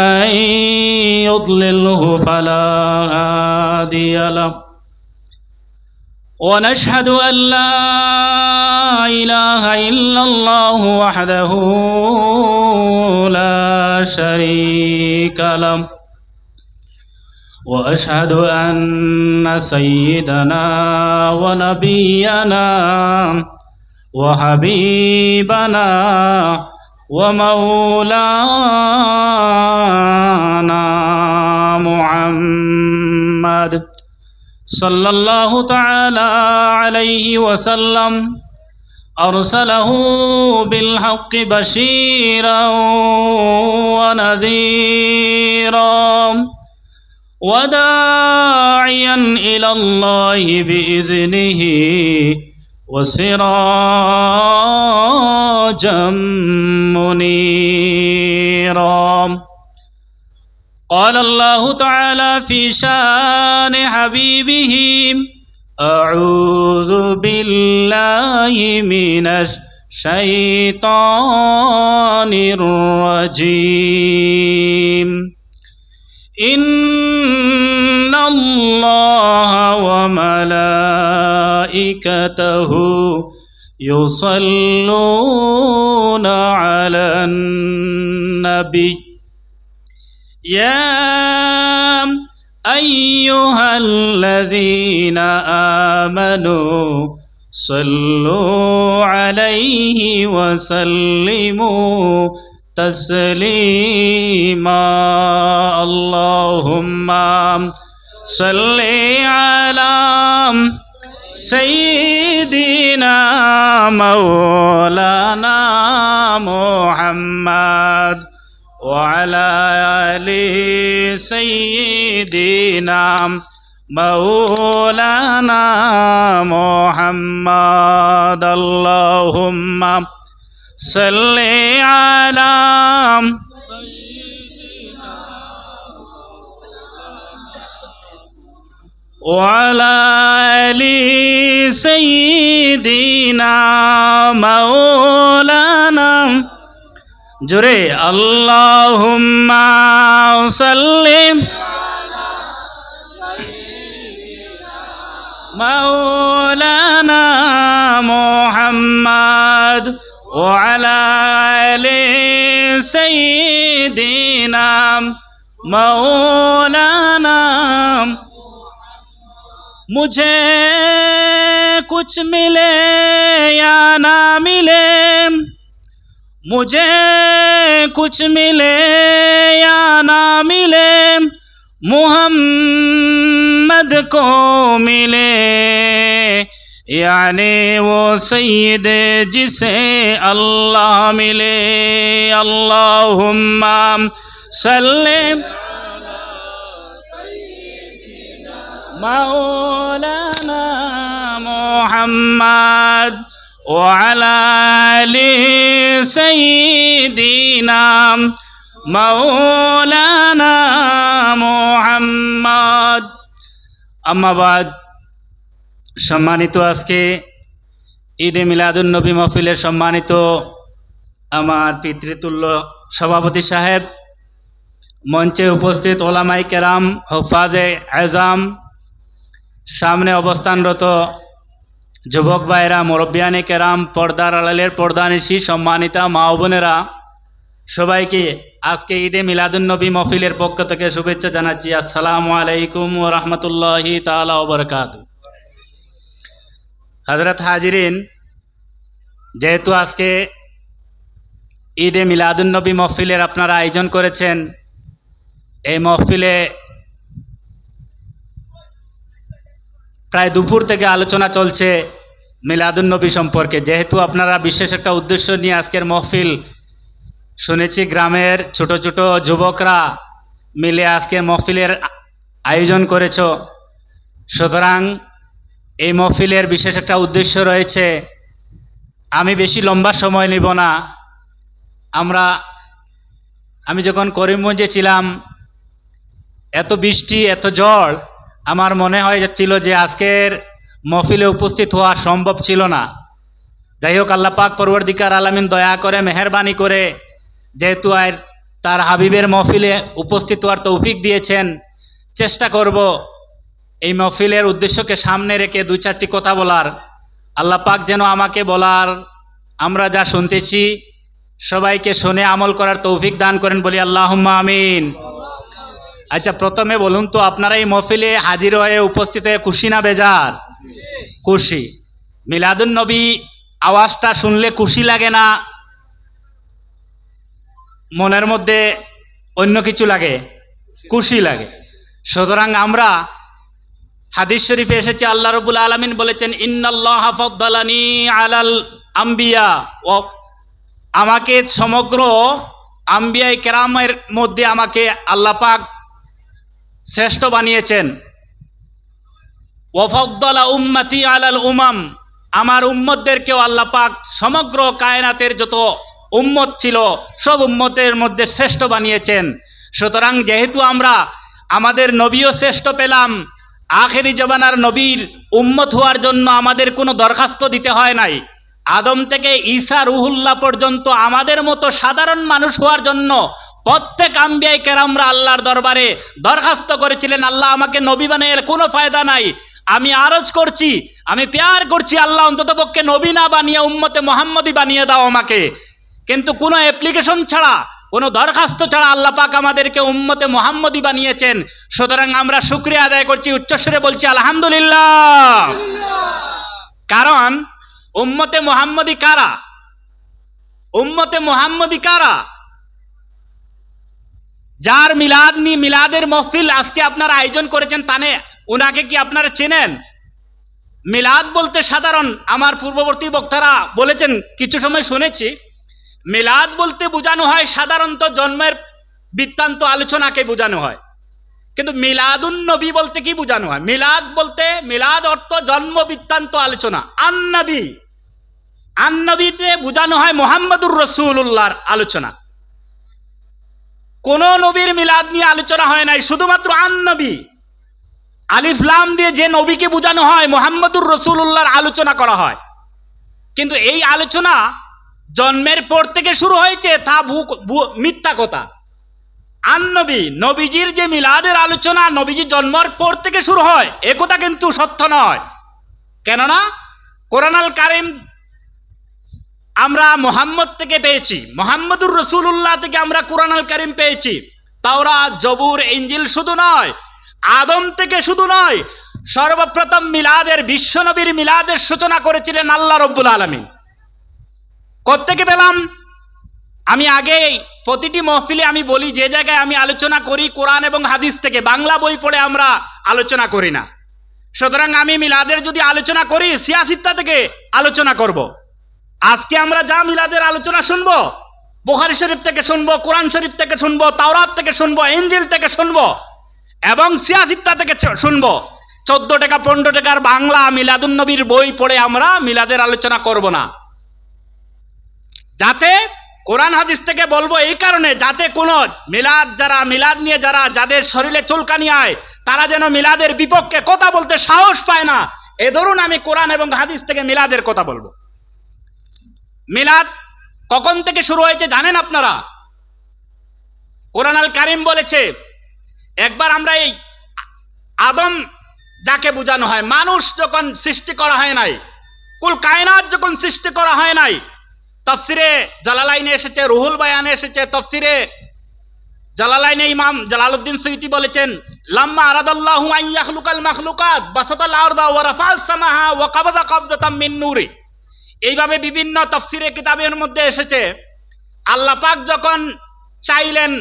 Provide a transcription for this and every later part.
من يضلله فلا هادي له ونشهد أن لا إله إلا الله وحده لا شريك له وأشهد أن سيدنا ونبينا وحبيبنا ومولانا محمد صلى الله تعالى عليه وسلم أرسله بالحق بشيرا ونذيرا وداعيا إلى الله بإذنه وسراجا منيرا. قال الله تعالى في شان حبيبه: أعوذ بالله من الشيطان الرجيم. إن الله وملائكته يصلون على النبي يا أيها الذين آمنوا صلوا عليه وسلموا تسليما. اللهم صل على سيدنا مولانا محمد وعلى آل سيدنا مولانا محمد. اللهم صل على وعلى آل سيدنا مولانا جري. اللهم صل مولانا محمد وعلى آل سيدنا مولانا. मुझे कुछ मिले या ना मिले, मुझे कुछ मिले या ना मिले, मुहम्मद को मिले, यानी वो सैयद जिसे अल्लाह मिले। अल्लाहुम्मा सल्ले मौलाना मुहम्मद वअला आलि सय्यिदिना मौलाना मुहम्मद। अम्मा बाद, सम्मानित आजके ঈদে মিলাদুন্নবী মাহফিলের সম্মানিত আমার পিতৃতুল্য সভাপতি সাহেব, মঞ্চে উপস্থিত ওলামায়ে কেরাম, হুফাজে আজম, সামনে অবস্থানরত যুবক ভাইরা, মুরব্বিয়ানে কেরাম, পর্দার আড়ালের পর্দানিশী সম্মানিতা মা ও বোনেরা, সবাইকে আজকে ঈদে মিলাদুন্নবী মাহফিলের পক্ষ থেকে শুভেচ্ছা জানাচ্ছি। আসসালামু আলাইকুম ওয়া রাহমাতুল্লাহি তাআলা ওয়া বারাকাতুহু। হযরত হাজিরিন, যেহেতু আজকে ঈদে মিলাদুন্নবী মাহফিলের আপনারা আয়োজন করেছেন, এই মাহফিলে প্রায় দুপুর থেকে আলোচনা চলছে মিলাদুন্নবী সম্পর্কে। যেহেতু আপনারা বিশেষ একটা উদ্দেশ্য নিয়ে আজকের মাহফিল, শুনেছি গ্রামের ছোট ছোট যুবকরা মিলে আজকের মাহফিলের আয়োজন করেছ, সুতরাং এই মাহফিলের বিশেষ একটা উদ্দেশ্য রয়েছে। আমি বেশি লম্বা সময় নেব না। আমি যখন করিমগঞ্জে ছিলাম, এত বৃষ্টি, এত ঝড়, আমার মনে হয় যাচ্ছিল যে আজকের মাহফিলে উপস্থিত হওয়া সম্ভব ছিল না। যাই হোক, আল্লাহ পাক পরওয়ারদিগার আলামিন দয়া করে, মেহেরবানি করে, যেহেতু আর তার হাবিবের মহফিলে উপস্থিত হওয়ার তৌফিক দিয়েছেন। চেষ্টা করব এই মহফিলের উদ্দেশ্যকে সামনে রেখে দুই চারটি কথা বলার। আল্লাহ পাক যেন আমাকে বলার, আমরা যা শুনতেছি সবাইকে শুনে আমল করার তৌফিক দান করেন, বলি আল্লাহুম্মা আমিন। আচ্ছা, প্রথমে বলুন তো, আপনারা এই মহফিলে হাজির হয়ে উপস্থিত হয়ে খুশি না বেজার? খুশি। মিলাদুন নবী আওয়াজটা শুনলে খুশি লাগে না মনের মধ্যে অন্য কিছু লাগে? খুশি লাগে। সুতরাং আমরা হাদিস শরীফে এসেছে, আল্লাহ রাব্বুল আলামিন বলেছেন, ইন্নাল্লাহা ফাদ্দালানি আলাল আম্বিয়া, ও আমাকে সমগ্র আম্বিয়ায়ে কেরামের মধ্যে আমাকে আল্লাহ পাক শ্রেষ্ঠ বানিয়েছেন। ওয়া ফাদ্দালা উম্মতি আলাল উমাম, আমার উম্মতদেরকেও আল্লাহ পাক সমগ্র কায়নাতের যত উম্মত ছিল সব উম্মতের মধ্যে শ্রেষ্ঠ বানিয়েছেন। সুতরাং যেহেতু আমরা আমাদের নবীও শ্রেষ্ঠ পেলাম, আখেরি জামানার নবীর উম্মত হওয়ার জন্য আমাদের কোনো দরখাস্ত দিতে হয় নাই। আদম থেকে ঈসা রুহুল্লাহ পর্যন্ত আমাদের মতো সাধারণ মানুষ হওয়ার জন্য প্রত্যেক আম্বিয়ায়ে কেরামরা আল্লাহর দরবারে দরখাস্ত করেছিলেন, আল্লাহ আমাকে নবী বানিয়ে কোনো ফায়দা নাই, আমি আরজ করছি, আমি প্যার করছি, আল্লাহ অন্ততপক্ষে নবী না বানিয়ে উম্মতে মুহাম্মদী বানিয়ে দাও আমাকে। কিন্তু কোনো অ্যাপ্লিকেশন ছাড়া, কোনো দরখাস্ত ছাড়া আল্লাহ পাক আমাদেরকে উম্মতে মুহাম্মদী বানিয়েছেন। সুতরাং আমরা শুকরিয়া আদায় করছি, উচ্চস্বরে বলছি আলহামদুলিল্লাহ। কারণ উম্মতে মুহাম্মদী কারা? উম্মতে মুহাম্মদী কারা? যার মিলাদের মহফিল আজকে আপনারা আয়োজন করেছেন, তানে ওনাকে কি আপনারা চেনেন? মিলাদ বলতে সাধারণ, আমার পূর্ববর্তী বক্তারা বলেছেন, কিছু সময় শুনেছি, মিলাদ বলতে বোঝানো হয় সাধারণত জন্মের বৃত্তান্ত আলোচনাকে বোঝানো হয়। কিন্তু মিলাদুন নবী বলতে কি বোঝানো হয়? মিলাদ বলতে, মিলাদ অর্থ জন্ম বৃত্তান্ত আলোচনা। আন্নবীতে বোঝানো হয় মুহাম্মদুর রাসূলুল্লাহর আলোচনা। কোন নবীর মিলাদ নিয়ে আলোচনা হয় নাই, শুধুমাত্র আন্নবী আলিফ লাম দিয়ে যে নবীকে বোঝানো হয় মুহাম্মদুর রাসূলুল্লাহর আলোচনা করা হয়। কিন্তু এই আলোচনা জন্মের পর থেকে শুরু হয়েছে, তা মিথ্যা কথা। আন্নবী নবীজির যে মিলাদের আলোচনা নবীজি জন্মের পর থেকে শুরু হয়, এ কথা কিন্তু সত্য নয়। কেননা কোরআন আল কারীম আমরা মুহাম্মদ থেকে পেয়েছি, মুহাম্মদুর রাসূলুল্লাহ থেকে আমরা কোরআন আল কারীম পেয়েছি। তাওরাত, জবুর, ইনজিল শুধু নয়, আদম থেকে শুধু নয়, সর্বপ্রথম মিলাদের, বিশ্বনবীর মিলাদের সূচনা করেছিলেন আল্লাহ রাব্বুল আলামিন। কোত্থেকে পেলাম? আমি আগে প্রতিটি মহফিলে আমি বলি, যে জায়গায় আমি আলোচনা করি কোরআন এবং হাদিস থেকে, বাংলা বই পড়ে আমরা আলোচনা করি না। সুতরাং আমি মিলাদের যদি আলোচনা করি, সিয়াসিত্তা থেকে আলোচনা করব। আজকে আমরা যা মিলাদের আলোচনা শুনবো, বুখারী শরীফ থেকে শুনবো, কোরআন শরীফ থেকে শুনবো, তাওরাত থেকে শুনবো, ইনজিল থেকে শুনবো এবং সিয়াসিত্তা থেকে শুনবো। 14 টাকা 15 টাকার বাংলা মিলাদুন নবীর বই পড়ে আমরা মিলাদের আলোচনা করব না। যাতে কোরআন হাদিস থেকে বলবো এই কারণে, যাতে কোনো মিলাদ নিয়ে যাদের শরীরে চুলকানি হয়, তারা যেন মিলাদের বিপক্ষে কথা বলতে সাহস পায় না। এ ধরুন আমি কোরআন এবং হাদিস থেকে মিলাদের কথা বলবো। মিলাদ কখন থেকে শুরু হয়েছে জানেন আপনারা? কোরআন আল কারীম বলেছে, একবার আমরা এই আদম যাকে বোঝানো হয়, মানুষ যখন সৃষ্টি করা হয় নাই, কুল কায়নাত যখন সৃষ্টি করা হয় নাই, তাফসিরে জালালাইনে এসেছে, রুহুল বায়ানে এসেছে, তাফসিরে জালালাইনে ইমাম জালালউদ্দিন সুয়ুতি বলেছেন, লাম্মা আরাদাল্লাহু আন ইয়াখলুকাল মাখলুকাত বাসাতাল আরদা ওয়া রাফা'আস সামাহা ওয়া কাবাদা কাবদাতাম মিন নূরি। এইভাবে বিভিন্ন তাফসিরে কিতাবের মধ্যে এসেছে, আল্লাহ পাক যখন চাইলেন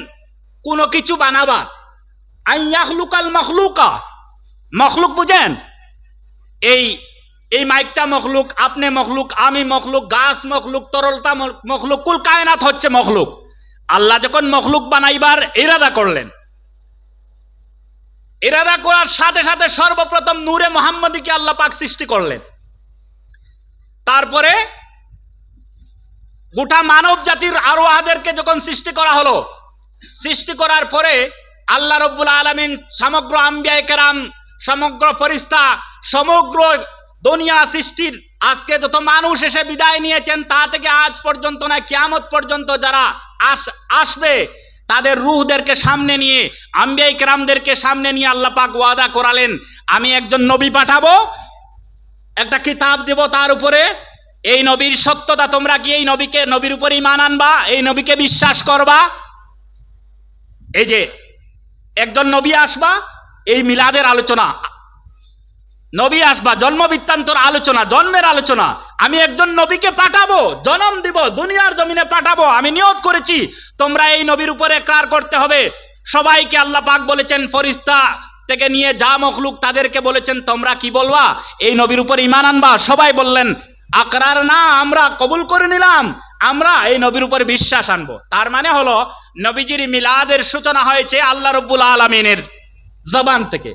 কোনো কিছু বানাবার, আন ইয়াখলুকাল মাখলুকা, মখলুক বুঝেন? এই মাইকটা মখলুক, আপনি মখলুক, আমি মখলুক, গাছ মখলুক, তরলতা মখলুক, কুল কায়নাত হচ্ছে মখলুক। আল্লাহ যখন মখলুক বানাইবার ইরাদা করলেন, ইরাদা করার সাথে সাথে সর্বপ্রথম নূরে মুহাম্মদীকে আল্লাহ পাক সৃষ্টি করলেন। তারপরে গোটা মানব জাতির আরওয়াহদেরকে যখন সৃষ্টি করা হলো, সৃষ্টি করার পরে আল্লাহ রাব্বুল আলামিন সমগ্র আম্বিয়ায়ে কেরাম, সমগ্র ফেরেশতা, সমগ্র দুনিয়া সৃষ্টির আজকে যত মানুষ এসে বিদায় নিয়েছেন, তা থেকে আজ পর্যন্ত না কিয়ামত পর্যন্ত যারা আসবে, তাদের রূহদেরকে সামনে নিয়ে, আম্বিয়া কেরামদেরকে সামনে নিয়ে আল্লাহ পাক ওয়াদা করালেন, আমি একজন নবী পাঠাবো, একটা কিতাব দেব, তার উপরে এই নবীর সত্যতা, তোমরা কি এই নবীর উপরে ঈমান আনবা, এই নবীকে বিশ্বাস করবা। এই যে একজন নবী আসবা, এই মিলাদের আলোচনা, নবী আসবা, জন্ম বৃত্তান্তর আলোচনা, জন্মের আলোচনা, আমি একজন নবীকে পাঠাবো, জন্ম দিব, দুনিয়ার জমিনে পাঠাবো, আমি নিয়ত করেছি, তোমরা এই নবীর উপরে ইকরার করতে হবে। সবাইকে আল্লাহ পাক বলেছেন, ফেরেশতা থেকে নিয়ে যা মখলুক তাদেরকে বলেছেন, তোমরা কি বলবা, এই নবীর উপর ঈমান আনবা। সবাই বললেন আকরার, না, আমরা কবুল করে নিলাম, আমরা এই নবীর উপর বিশ্বাস আনবো। তার মানে হলো নবীজির মিলাদের সূচনা হয়েছে আল্লাহ রাব্বুল আলামিনের জবান থেকে,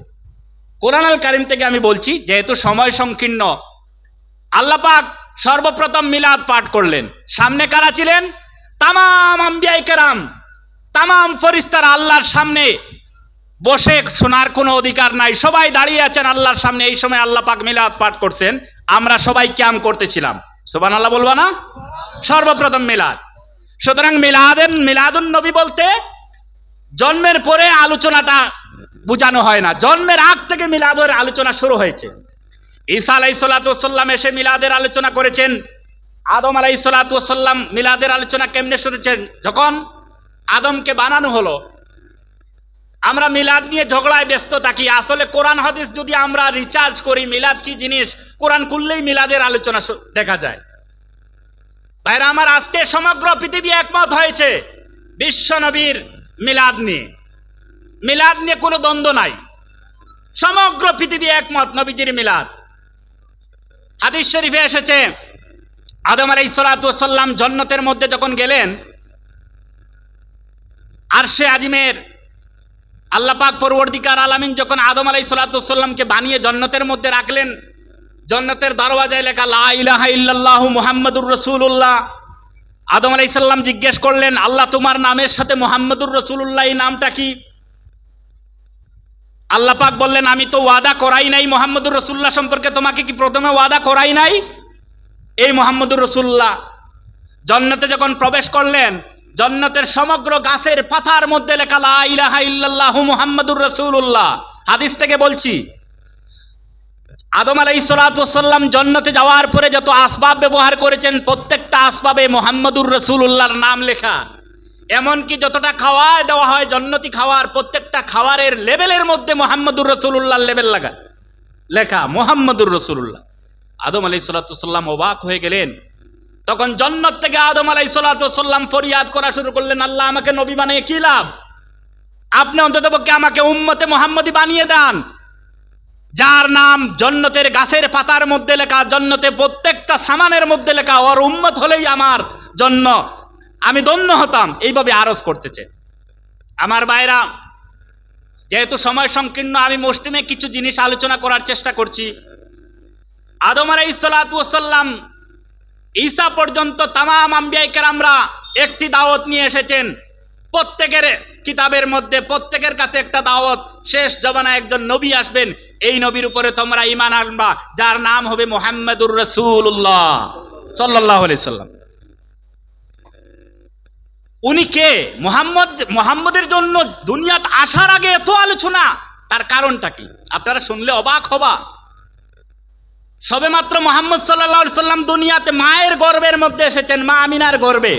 কোরআন আল কারীম থেকে। আমি বলছি যেহেতু সময় সংকীর্ণ, আল্লাহ পাক সর্বপ্রথম মিলাদ পাঠ করলেন। সামনে কারা ছিলেন? তামাম আম্বিয়া কেরাম, তামাম ফেরেশতারা আল্লাহর সামনে বসে শোনার কোনো অধিকার নাই, সবাই দাঁড়িয়ে আছেন আল্লাহর সামনে। এই সময় আল্লাহ পাক মিলাদ পাঠ করছেন, আমরা সবাই কিয়াম করতেছিলাম। সুবহানাল্লাহ বলবা না? সর্বপ্রথম মিলাদ। সুতরাং মিলাদুন নবী বলতে জন্মের পরে আলোচনাটা বোঝানো হয় না, জন্মের আগ থেকে মিলাদের আলোচনা শুরু হয়েছে। ঈসা আলাইহিসসালাতু ওয়াসসালাম এসে মিলাদের আলোচনা করেছেন। আদম আলাইহিসসালাতু ওয়াসসালাম মিলাদের আলোচনা কেমনে শুনেছেন? যখন আদমকে বানানো হলো। আমরা মিলাদ নিয়ে ঝগড়ায় ব্যস্ত থাকি, আসলে কোরআন হাদিস যদি আমরা রিসার্চ করি মিলাদ কি জিনিস, কোরআন খুললেই মিলাদের আলোচনা দেখা যায়। ভাইরা আমার, আজকে সমগ্র পৃথিবী একমত হয়েছে বিশ্ব নবীর মিলাদ নিয়ে। মিলাদ নিয়ে কোনো দ্বন্দ্ব নাই, সমগ্র পৃথিবী একমত নবীজির মিলাদ। হাদিস শরীফে এসেছে, আদম আলাইহিসসালাতু ওয়াসসালাম জান্নাতের মধ্যে যখন গেলেন, আরশে আজিমের আল্লাহ পাক পরওয়ারদিগার আলামিন যখন আদম আলাইহিসসালাতু ওয়াসসালামকে বানিয়ে জান্নাতের মধ্যে রাখলেন, জান্নাতের দরওয়াজায় লেখা লা ইলাহা ইল্লাল্লাহু মুহাম্মাদুর রাসূলুল্লাহ। আদম আলাইহিস সালাম জিজ্ঞেস করলেন, আল্লাহ তোমার নামের সাথে মুহাম্মাদুর রাসূলুল্লাহ এই নামটা কি? আল্লাহ পাক বললেন, আমি তো ওয়াদা করাই নাই মুহাম্মাদুর রাসূলুল্লাহ সম্পর্কে, তোমাকে কি প্রথমে ওয়াদা করাই নাই? এই মুহাম্মাদুর রাসূলুল্লাহ জান্নাতে যখন প্রবেশ করলেন, জান্নাতের সমগ্র গাছের পাতার মধ্যে লেখা লা ইলাহা ইল্লাল্লাহু মুহাম্মাদুর রাসূলুল্লাহ। হাদিস থেকে বলছি, আদম আলাইহিসসালাতু ওয়াসসালাম জান্নাতে যাওয়ার পরে যত আসবাব ব্যবহার করেছেন, প্রত্যেকটা আসবাবে মুহাম্মাদুর রাসূলুল্লাহর নাম লেখা। এমনকি যতটা খাওয়ার দেওয়া হয় জান্নাতি খাওয়ার, প্রত্যেকটা খাবারের লেবেলের মধ্যে মুহাম্মাদুর রাসূলুল্লাহর লেবেল লেখা মুহাম্মাদুর রাসূলুল্লাহ। আদম আলাইহিসসালাতু ওয়াসসালাম অবাক হয়ে গেলেন। তখন জান্নাত থেকে আদম আলাইহিসসালাতু ওয়াসসালাম ফরিয়াদ করা শুরু করলেন, আল্লাহ আমাকে নবী বানিয়ে কি লাভ? আপনি অন্ততপক্ষে আমাকে উম্মতে মুহাম্মদী বানিয়ে দেন, যার নাম জান্নাতের গাছের পাতার মধ্যে লেখা, জান্নাতে প্রত্যেকটা সামানের মধ্যে লেখা, ওর উম্মত হলেই আমার জন্য আমি ধন্য হতাম। এইভাবে আরজ করতেছে। আমার ভাইরা, যেহেতু সময় সংকীর্ণ, আমি মুসলিমে কিছু জিনিস আলোচনা করার চেষ্টা করছি। আদম আলাইহিসসালাতু ওয়াসসালাম ঈসা পর্যন্ত তামাম আম্বিয়া কেরামরা একটি দাওয়াত নিয়ে এসেছেন। প্রত্যেকের কিতাবের মধ্যে প্রত্যেকের কাছে একটা দাওয়াত, শেষ জমানায় একজন নবী আসবেন, এই নবীর উপরে তোমরা ঈমান আনবা, যার নাম হবে মুহাম্মাদুর রাসূলুল্লাহ সাল্লাল্লাহু আলাইহি সাল্লাম। উনি কে? মুহাম্মদের জন্য দুনিয়াতে আসার আগে এত আলোচনা, তার কারণটা কি? আপনারা শুনলে অবাক হবা। সবেমাত্র মুহাম্মদ সাল্লাল্লাহু আলাইহি সাল্লাম দুনিয়াতে মায়ের গর্ভের মধ্যে এসেছেন, মা আমিনার গর্ভে।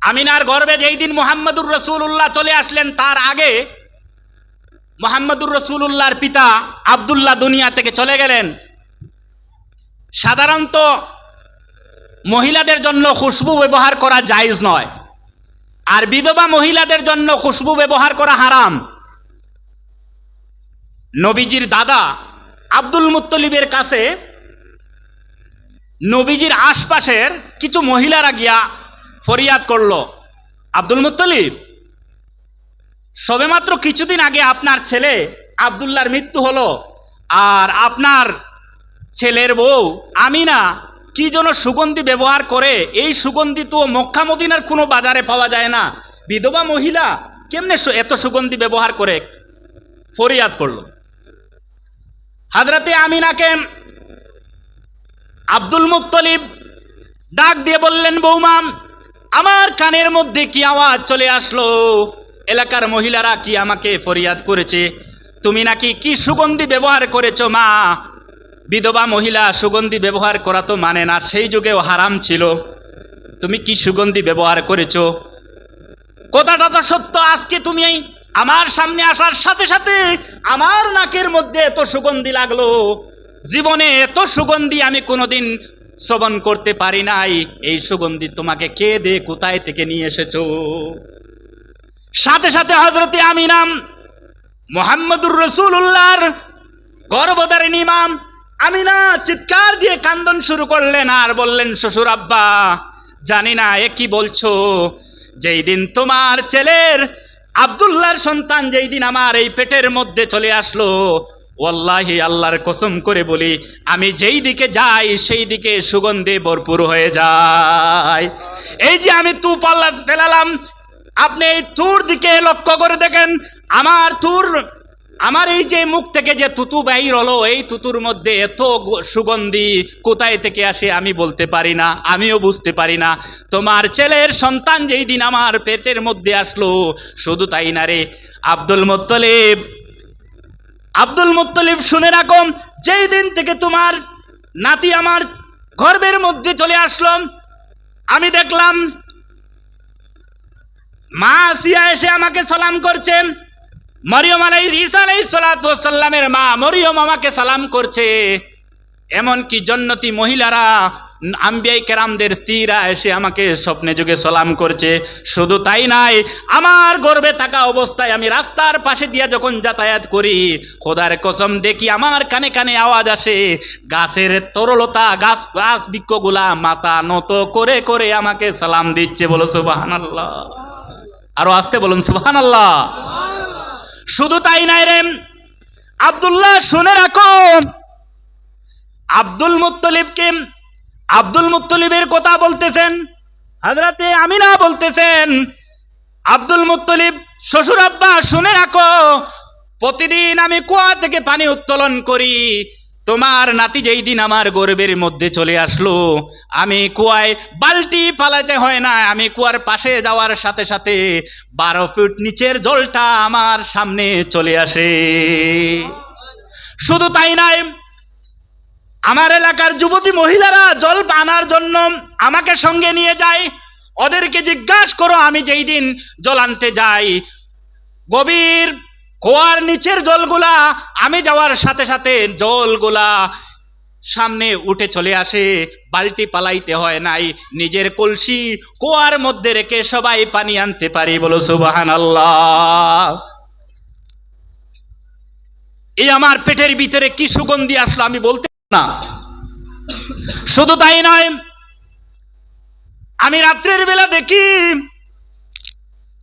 আমিনার গর্ভে যেই দিন মুহাম্মাদুর রাসূলুল্লাহ চলে আসলেন, তার আগে মুহাম্মাদুর রাসূলুল্লাহর পিতা আব্দুল্লাহ দুনিয়া থেকে চলে গেলেন। সাধারণত মহিলাদের জন্য খুশবু ব্যবহার করা জায়েজ নয়, আর বিধবা মহিলাদের জন্য খুশবু ব্যবহার করা হারাম। নবীজির দাদা আব্দুল মুত্তলিবের কাছে নবীজির আশপাশের কিছু মহিলারা গিয়া ফরিয়াদ করলো, আব্দুল মুত্তলিব, সবেমাত্র কিছুদিন আগে আপনার ছেলে আব্দুল্লাহর মৃত্যু হলো, আর আপনার ছেলের বউ আমিনা কি যেন সুগন্ধি ব্যবহার করে, এই সুগন্ধি তো মক্কা মদিনার কোনো বাজারে পাওয়া যায় না, বিধবা মহিলা কেমনে এত সুগন্ধি ব্যবহার করে? ফরিয়াদ করলো। হযরতে আমিনাকে আব্দুল মুত্তলিব ডাক দিয়ে বললেন, বৌমা, আমার কানের মধ্যে কি আওয়াজ চলে আসলো, এলাকার মহিলারা কি আমাকে ফরিয়াদ করেছে, তুমি নাকি কি সুগন্ধি ব্যবহার করেছো মা। বিধবা মহিলা সুগন্ধি ব্যবহার করা তো মানে না, সেই যুগেও হারাম ছিল। তুমি কি সুগন্ধি ব্যবহার করেছো? কথাটা তো সত্য। আজকে তুমি আমার সামনে আসার সাথে সাথে আমার নাকের মধ্যে এত সুগন্ধি লাগলো, জীবনে এত সুগন্ধি আমি কোনোদিন শ্রবণ করতে পারি নাই। এই সুগন্ধি তোমাকে কে দে কোথায় থেকে নিয়ে এসেছো? সাথে সাথে হযরতে আমিনা মুহাম্মদুর রাসূলুল্লাহর গর্ভধারিণী মা আমিনা চিৎকার দিয়ে কান্দন শুরু করলেন আর বললেন, শ্বশুর আব্বা জানি না এ কি বলছো, যেই দিন তোমার ছেলের আব্দুল্লাহর সন্তান যেই দিন আমার এই পেটের মধ্যে চলে আসলো, ওয়াল্লাহি আল্লাহর কসম করে বলি আমি যেই দিকে যাই সেই দিকে সুগন্ধে ভরপুর হয়ে যায়। এই যে আমি তু পাল্লা ফেলালাম, আপনি এই তুর দিকে লক্ষ্য করে দেখেন, আমার তুর, আমার এই যে মুখ থেকে যে তুতু বাইর হলো, এই তুতুর মধ্যে এত সুগন্ধি কোথায় থেকে আসে আমি বলতে পারি না, আমিও বুঝতে পারি না। তোমার ছেলের সন্তান যেই দিন আমার পেটের মধ্যে আসলো, শুধু তাই না রে আব্দুল মুত্তলিব শুনে রাখো, যেই দিন থেকে তোমার নাতি আমার গর্ভের মধ্যে চলে আসলো, আমি দেখলাম মা আসিয়া এসে আমাকে সালাম করছেন, মরিয়ম ঈসা আলাইহিস সালাতু ওয়াস সালামের মা মরিয়ম আমাকে সালাম করছে, এমনকি জান্নাতি মহিলারা আম্বিয়ায়ে কেরামদের স্ত্রীরা এসে আমাকে স্বপ্নে যুগে সালাম করছে। শুধু তাই নাই, আমার গর্ভে থাকা অবস্থায় আমি রাস্তার পাশে দিয়ে যখন যাতায়াত করি, খোদার কসম দেখি আমার কানে কানে আওয়াজ আসে, গাছের তরলতা, গাছ বৃক্ষগুলা মাথা নত করে করে আমাকে সালাম দিচ্ছে। বলো সুবহানাল্লাহ, আরো আসতে বলুন সুবহানাল্লাহ। শুধু তাই নাই রে আব্দুল্লাহ, শুনে রাখো, আব্দুল মুত্তলিবের কথা বলতেছেন, হযরতে আমিনা বলতেছেন, আব্দুল মুত্তলিব শ্বশুর আব্বা শুনে রাখো, প্রতিদিন আমি কুয়া থেকে পানি উত্তোলন করি, তোমার নাতি যেই দিন আমার গর্ভের মধ্যে চলে আসলো, আমি কুয়ায় বালতি পালাতে হয় না, আমি কুয়ার পাশে যাওয়ার সাথে সাথে 12 ফুট নিচের জলটা আমার সামনে চলে আসে। শুধু তাই নাই, আমার এলাকার যুবতী মহিলারা জল আনার জন্য আমাকে সঙ্গে নিয়ে যায়, ওদেরকে জিজ্ঞাসা করো, আমি যেই দিন জল আনতে যাই, গভীর কুয়ার নিচের জলগুলা আমি যাওয়ার সাথে সাথে জলগুলা সামনে উঠে চলে আসে, বালতি পালাইতে হয় নাই, নিজের কলসি কুয়ার মধ্যে রেখে সবাই পানি আনতে পারি। বলো সুবহানাল্লাহ। এই আমার পেটের ভিতরে কি সুগন্ধি আসলো আমি বলতে না। শুধু তাই নয়, আমি রাত্রের বেলা দেখি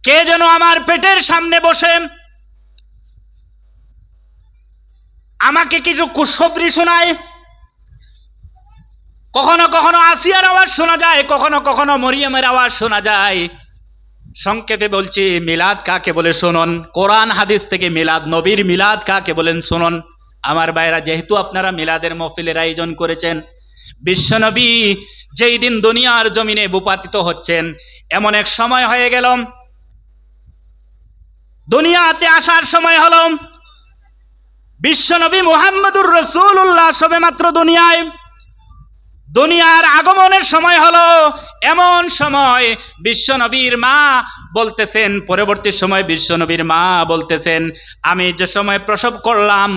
কে যেন আমার পেটের সামনে বসে আমাকে কিছু খুশখবরি শোনায়, কখনো কখনো আসিয়ার আওয়াজ শোনা যায়, কখনো কখনো মরিয়মের আওয়াজ শোনা যায়। সংক্ষেপে বলছি, মিলাদ কাকে বলে শুনুন, কোরআন হাদিস থেকে মিলাদ, নবীর মিলাদ কাকে বলেন শুনুন। আমার ভাইরা, যেহেতু আপনারা মিলাদের মাহফিলের আয়োজন করেছেন, বিশ্বনবী যেই দিন দুনিয়ার জমিনে ভূপাতিত হচ্ছেন, এমন এক সময় হয়ে গেল, দুনিয়াতে আসার সময় হলো, বিশ্বনবী মুহাম্মদুর রাসূলুল্লাহ সবেমাত্র দুনিয়ার আগমনের সময় হলো। এমন সময় বিশ্বনবীর মা বলতেছেন, পরবর্তী সময় বিশ্বনবীর মা বলতেছেন, আমি যে সময় প্রসব করলাম,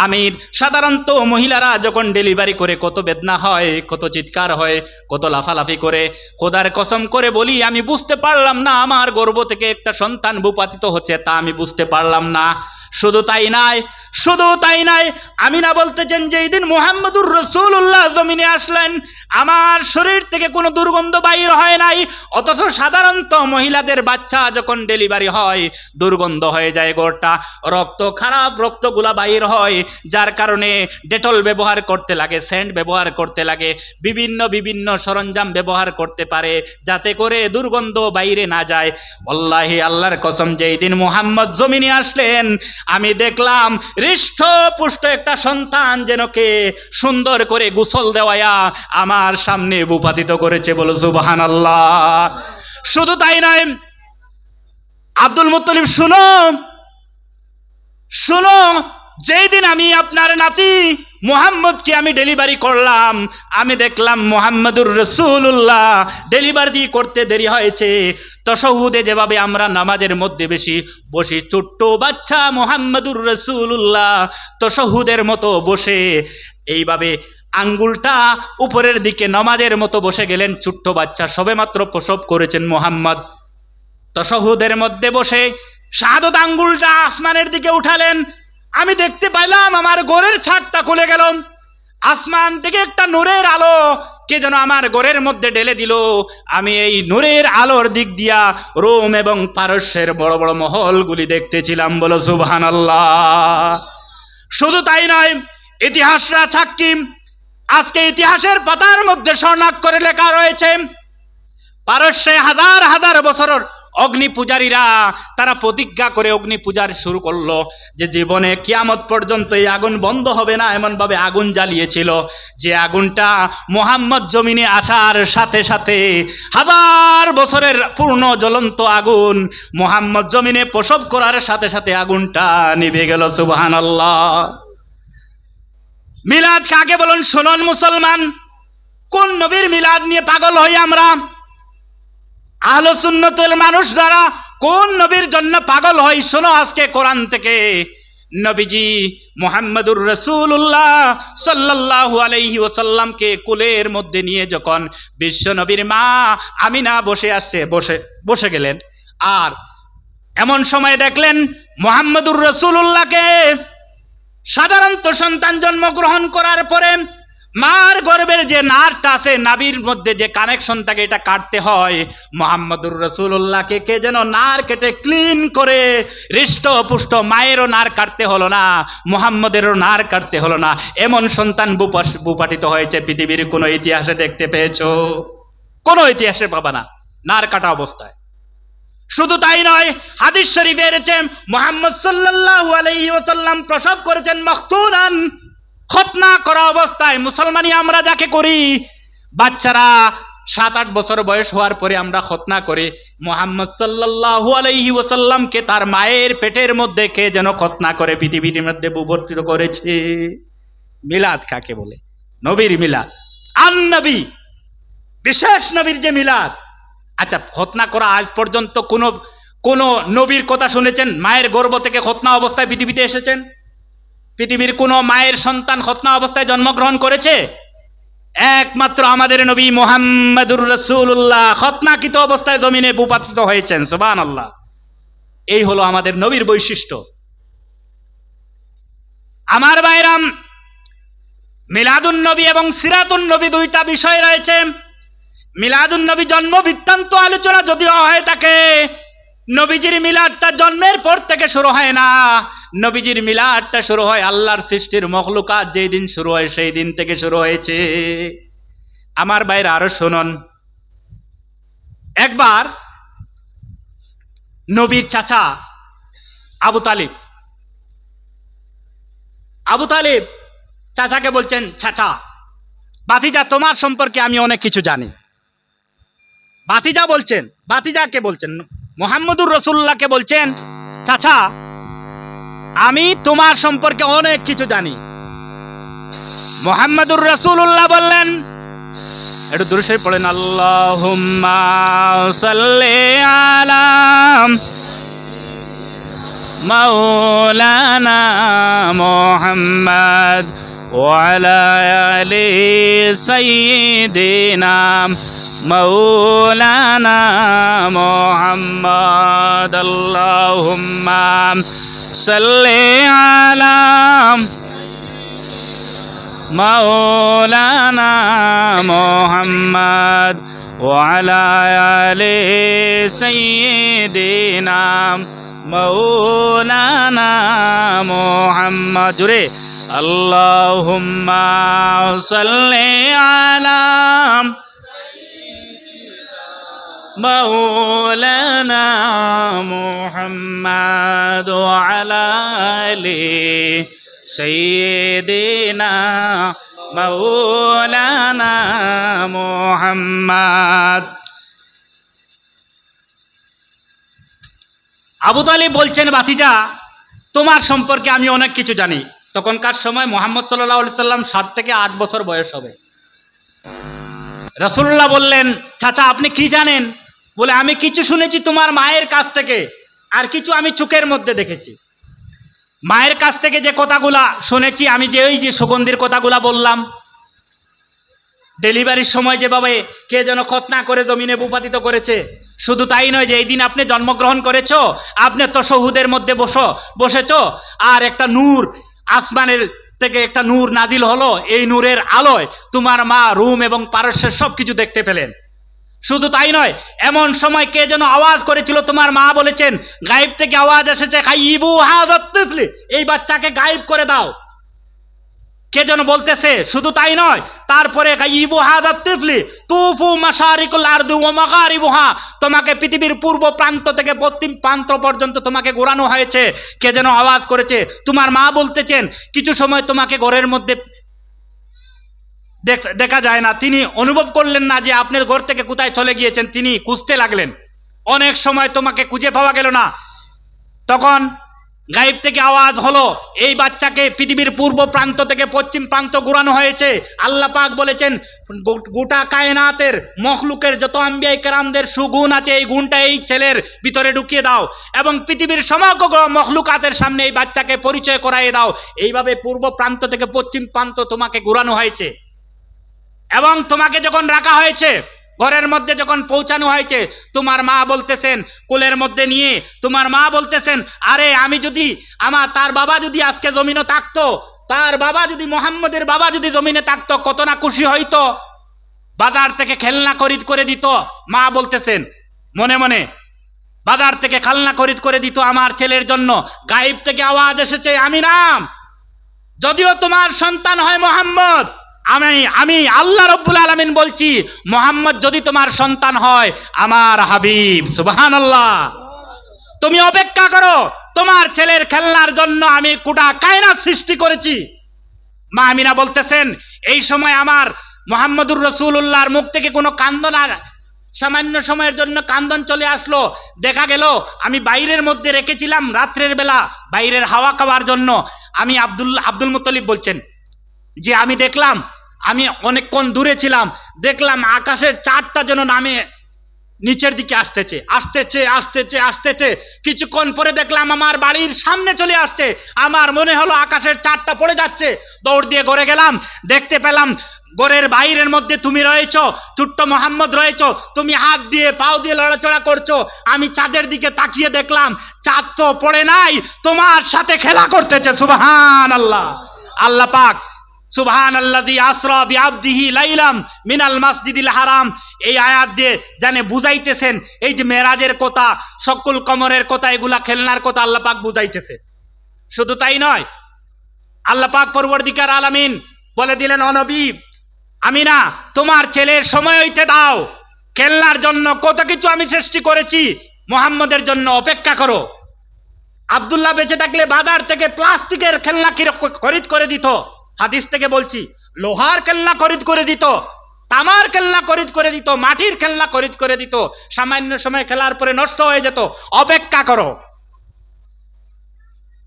আমি সাধারণত মহিলারা যখন ডেলিভারি করে কত বেদনা হয়, কত চিৎকার হয়, কত লাফালাফি করে, খোদার কসম করে বলি আমি বুঝতে পারলাম না আমার গর্ভ থেকে একটা সন্তান ভূপাতিত হচ্ছে, তা আমি বুঝতে পারলাম না। শুধু তাই নাই, আমিনা বলতেছেন, যেই দিন মুহাম্মদুর রাসূলুল্লাহ জমিনে আসলেন, আমার শরীর থেকে কোনো দুর্গন্ধ বাইর হয় নাই, অথচ সাধারণত মহিলাদের বাচ্চা যখন ডেলিভারি হয় দুর্গন্ধ হয়ে যায়, গোটা রক্ত, খারাপ রক্তগুলা বাইর হয়, যার কারণে ডেটল ব্যবহার করতে লাগে, সেন্ট ব্যবহার করতে লাগে, বিভিন্ন সরঞ্জাম ব্যবহার করতে পারে, যাতে করে দুর্গন্ধ বাইরে না যায়। আল্লাহি, আল্লাহর কসম, যেই দিন মুহাম্মদ জমিনে আসলেন, আমি দেখলাম হৃষ্টপুষ্ট একটা সন্তান যেনকে সুন্দর করে গোসল দেওয়া আমার সামনে ভূপাতিত করেছে। বলো সুবহানাল্লাহ। শুধু তাই নয়, আব্দুল মুত্তালিব শুনো শুনো, যেই দিন আমি আপনার নাতি মুহাম্মদকে আমি ডেলিভারি করলাম, আমি দেখলাম মুহাম্মদুর রাসূলুল্লাহ ডেলিভারি করতে দেরি হয়েছে। তাশাহুদে যেভাবে আমরা নামাজের মধ্যে বেশি বসি, ছোট্ট বাচ্চা মুহাম্মদুর রাসূলুল্লাহ তাশাহুদের মতো বসে এইভাবে আঙ্গুলটা উপরের দিকে নামাজের মতো বসে গেলেন। ছোট্ট বাচ্চা সবেমাত্র প্রসব করেছেন মুহাম্মদ, তাশাহুদের মধ্যে বসে শাহাদত আঙ্গুলটা আসমানের দিকে উঠালেন। আমি দেখতে পাইলাম আমার ঘরের ছাদটা খুলে গেল, আসমান থেকে একটা নূরের আলো কে যেন আমার ঘরের মধ্যে ঢেলে দিল। আমি এই নূরের আলোর দিক দিয়া রোম এবং পারস্যের বড় বড় মহলগুলি দেখতেছিলাম। বলো সুবহানাল্লাহ। শুধু তাই নয়, ইতিহাসরা সাক্ষী, আজকে ইতিহাসের পাতার মধ্যে স্বর্ণাক্ষরে লেখা রয়েছে, পারস্যে হাজার হাজার বছরের অগ্নি পূজারীরা তারা প্রতিজ্ঞা করে অগ্নি পূজার শুরু করলো যে জীবনে কিয়ামত পর্যন্ত এই আগুন বন্ধ হবে না। এমনভাবে আগুন জ্বালিয়েছিল যে আগুনটা মুহাম্মদ জমিনে আসার সাথে সাথে হাজার বছরের পূর্ণ জ্বলন্ত আগুন মুহাম্মদ জমিনে প্রসব করার সাথে সাথে আগুনটা নিভে গেল। সুবহানাল্লাহ। মিলাদ কাকে বলুন শুনুন মুসলমান, কোন নবীর মিলাদ নিয়ে পাগল হই আমরা? আহলে সুন্নাতের মানুষ দ্বারা কোন নবীর জন্য পাগল হয়? শোনো আজকে কোরআন থেকে। নবীজি মুহাম্মদুর রাসূলুল্লাহ সাল্লাল্লাহু আলাইহি ওয়াসাল্লামকে কোলের মধ্যে নিয়ে যখন বিশ্ব নবীর মা আমিনা বসে গেলেন, আর এমন সময় দেখলেন মুহাম্মদুর রাসূলুল্লাহকে সাধারণত সন্তান জন্মগ্রহণ করার পরে মার গর্ভের যে নারটা আছে, নাভির মধ্যে যে কানেকশন থাকে, এটা কাটতে হয়। মুহাম্মদুর রাসূলুল্লাহকে কে যেন নার কেটে ক্লিন করে হৃষ্টপুষ্ট, মায়েরও নার কাটতে হলো না, মুহাম্মদেরও নার কাটতে হলো না। এমন সন্তান বুপাটিত হয়েছে পৃথিবীর কোনো ইতিহাসে দেখতে পেয়েছো? কোনো ইতিহাসে পাবা না নার কাটা অবস্থায়। শুধু তাই নয়, হাদিস শরীফে এসেছে মুহাম্মদ সাল্লাল্লাহু আলাইহি ওয়াসাল্লাম প্রসব করেছেন মখতুনান, খতনা করা অবস্থায়। মুসলমানি আমরা যাকে করি, বাচ্চারা 7-8 বছর বয়স হওয়ার পরে আমরা খতনা করি। মুহাম্মদ সাল্লাল্লাহু আলাইহি ওয়াসাল্লামকে তার মায়ের পেটের মধ্যে কে যেন খতনা করে পৃথিবীর মধ্যে বিবর্তিত করেছে। মিলাদ কাকে বলে? নবীর মিলাদ, আন নবী, বিশেষ নবীর যে মিলাদ। আচ্ছা, খতনা করা আজ পর্যন্ত কোন নবীর কথা শুনেছেন মায়ের গর্ভ থেকে খতনা অবস্থায় পৃথিবীতে এসেছেন? পৃথিবীর কোন মায়ের সন্তান খতনা অবস্থায় জন্মগ্রহণ করেছে? একমাত্র আমাদের নবী মুহাম্মদুর রাসূলুল্লাহ খতনাকৃত অবস্থায় জমিনে ভূপাতিত হয়েছেন। সুবহানাল্লাহ। এই হলো আমাদের নবীর বৈশিষ্ট্য। আমার ভাইরাম, মিলাদুন নবী এবং সিরাতুন নবী দুইটা বিষয় রয়েছে। মিলাদুন নবী জন্ম বৃত্তান্ত আলোচনা যদিও হয় থাকে, নবীজির মিলাদটা জন্মের পর থেকে শুরু হয় না। নবীজির মিলাদটা শুরু হয় আল্লাহর সৃষ্টির মখলুকাত যেই দিন শুরু হয় সেই দিন থেকে শুরু হয়েছে। আমার ভাইরা আরো শুনুন, একবার নবীর চাচা আবু তালিব চাচাকে বলছেন, চাচা ভাতিজা তোমার সম্পর্কে আমি অনেক কিছু জানি। ভাতিজাকে বলছেন মুহাম্মদুর রাসূলুল্লাহকে বলছেন, চাচা আমি তোমার সম্পর্কে অনেক কিছু জানি। মুহাম্মদুর রাসূলুল্লাহ বললেন, একটু দূরে সরে পড়েন, আল্লাহুম্মা সাল্লি আলা মাওলানা মুহাম্মদ ওয়া আলা আলি সাইয়্যিদিনা মাওলানা মুহাম্মদ। আল্লাহুম্মা সাল্লি আলা মাওলানা মুহাম্মদ ওয়া আলা আলি সাইয়্যিদিনা মাওলানা মুহাম্মদ। জুড়ে, আল্লাহুম্মা সাল্লি আলা মাওলানা মুহাম্মদ ওয়া আলা আলি সাইয়্যিদিনা মাওলানা মুহাম্মদ। আবু তালিব বলছেন, ভাতিজা তোমার সম্পর্কে আমি অনেক কিছু জানি। তখনকার সময় মোহাম্মদ সাল্লাল্লাহু আলাইহি সাল্লাম 7 থেকে 8 বছর বয়স হবে। রাসূলুল্লাহ বললেন, চাচা আপনি কি জানেন? বলে, আমি কিছু শুনেছি তোমার মায়ের কাছ থেকে, আর কিছু আমি চোখের মধ্যে দেখেছি। মায়ের কাছ থেকে যে কথাগুলা শুনেছি, আমি যে ওই যে সুগন্ধির কথাগুলা বললাম, ডেলিভারির সময় যেভাবে কে যেন খতনা করে জমিনে ভূপাতিত করেছে, শুধু তাই নয় যে এই দিন আপনি জন্মগ্রহণ করেছো, আপনি তাশাহুদের মধ্যে বসেছো, আর একটা নূর আসমানের থেকে একটা নূর নাজিল হলো, এই নূরের আলোয় তোমার মা রুম এবং পারস্যের সব কিছু দেখতে পেলেন। শুধু তাই নয়, এমন সময় কে যেন আওয়াজ করেছিল, তোমার মা বলেছেন গায়েব থেকে আওয়াজ এসেছে, খাইবু হাযাত তিফলি, এই বাচ্চাকে গায়েব করে দাও। কে যেন বলতেছে। শুধু তাই নয়, তারপরে গাইবু হাযাত তিফলি তুফু মাশারিকুল আরদি ওয়া মাগারিবুহা, তোমাকে পৃথিবীর পূর্ব প্রান্ত থেকে পশ্চিম প্রান্ত পর্যন্ত তোমাকে ঘোরানো হয়েছে। কে যেন আওয়াজ করেছে, তোমার মা বলতেছেন কিছু সময় তোমাকে ঘরের মধ্যে দেখা যায় না। তিনি অনুভব করলেন না যে আপনার ঘর থেকে কোথায় চলে গিয়েছেন, তিনি খুঁজতে লাগলেন। অনেক সময় তোমাকে খুঁজে পাওয়া গেল না। তখন গায়েব থেকে আওয়াজ হলো, এই বাচ্চাকে পৃথিবীর পূর্ব প্রান্ত থেকে পশ্চিম প্রান্ত ঘোরানো হয়েছে। আল্লাহ পাক বলেছেন, গোটা কায়নাতের মখলুকের যত আম্বিয়া কেরামদের সুগুণ আছে, এই গুণটা এই ছেলের ভিতরে ঢুকিয়ে দাও এবং পৃথিবীর সমগ্র মখলুকাতের সামনে এই বাচ্চাকে পরিচয় করাইয়ে দাও। এইভাবে পূর্ব প্রান্ত থেকে পশ্চিম প্রান্ত তোমাকে ঘোরানো হয়েছে এবং তোমাকে যখন রাখা হয়েছে, ঘরের মধ্যে যখন পৌঁছানো হয়েছে, তোমার মা বলতেছেন, কোলের মধ্যে নিয়ে তোমার মা বলতেছেন, আরে আমি যদি তার বাবা যদি আজকে জমিনে থাকতো, তার বাবা যদি মোহাম্মদের বাবা যদি জমিনে থাকতো, কত না খুশি হইতো, বাজার থেকে খেলনা খরিদ করে দিত। মা বলতেছেন মনে মনে, বাজার থেকে খেলনা খরিদ করে দিত আমার ছেলের জন্য। গায়েব থেকে আওয়াজ এসেছে, আমি নাম, যদিও তোমার সন্তান হয় মোহাম্মদ, আমি আল্লাহ রব্বুল আলামিন বলছি, মোহাম্মদ যদি তোমার সন্তান হয়, আমার হাবিব, সুবহানাল্লাহ, তুমি অপেক্ষা করো, তোমার ছেলের খেলনার জন্য আমি গোটা কায়নাত সৃষ্টি করেছি। মা আমিনা বলতেছেন, এই সময় আমার মুহাম্মদুর রাসূলুল্লাহর মুখ থেকে কোনো কান্দন, আর সামান্য সময়ের জন্য কান্দন চলে আসলো। দেখা গেল আমি বাইরের মধ্যে রেখেছিলাম রাত্রের বেলা বাইরের হাওয়া খাওয়ার জন্য। আমি আব্দুল মুত্তালিব বলছেন যে আমি দেখলাম, আমি অনেকক্ষণ দূরে ছিলাম, দেখলাম আকাশের চাঁদটা যেন নামে নিচের দিকে আসতেছে আসতেছে আসতেছে আসতেছে। কিছুক্ষণ পরে দেখলাম আমার বাড়ির সামনে চলে আসছে। আমার মনে হলো আকাশের চাঁদটা পড়ে যাচ্ছে। দৌড় দিয়ে ঘরে গেলাম, দেখতে পেলাম ঘরের বাইরের মধ্যে তুমি রয়েছো, ছোট্ট মোহাম্মদ রয়েছো, তুমি হাত দিয়ে পাও দিয়ে লড়াচড়া করছো। আমি চাঁদের দিকে তাকিয়ে দেখলাম চাঁদ তো পড়ে নাই, তোমার সাথে খেলা করতেছে। সুবহানাল্লাহ। আল্লাহ পাক সুবহানাল্লাযী আসরা বিআবদিহি লাইলাম মিনাল মাসজিদিল হারাম, এই আয়াত দিয়ে জানে বুঝাইতেছেন এই যে মেরাজের কথা, সকল কমরের কথা, এগুলা খেলনার কথা আল্লাহ পাক বুঝাইতেছে। শুধু তাই নয়, আল্লাহ পাক পরওয়ারদিগার আলামিন বলে দিলেন, ও নবী আমি না তোমার ছেলের সময় হইতে দাও, খেলনার জন্য কত কিছু আমি সৃষ্টি করেছি, মুহাম্মদের জন্য অপেক্ষা করো। আব্দুল্লাহ বেঁচে থাকলে বাজার থেকে প্লাস্টিকের খেলনা খরিদ করে দিত, হাদিস থেকে বলছি, লোহার খেলনা খরিদ করে দিত, তামার খেলনা খরিদ করে দিত, মাটির খেলনা খরিদ করে দিত। সামান্য সময় খেলার পরে নষ্ট হয়ে যেত, অপেক্ষা করো।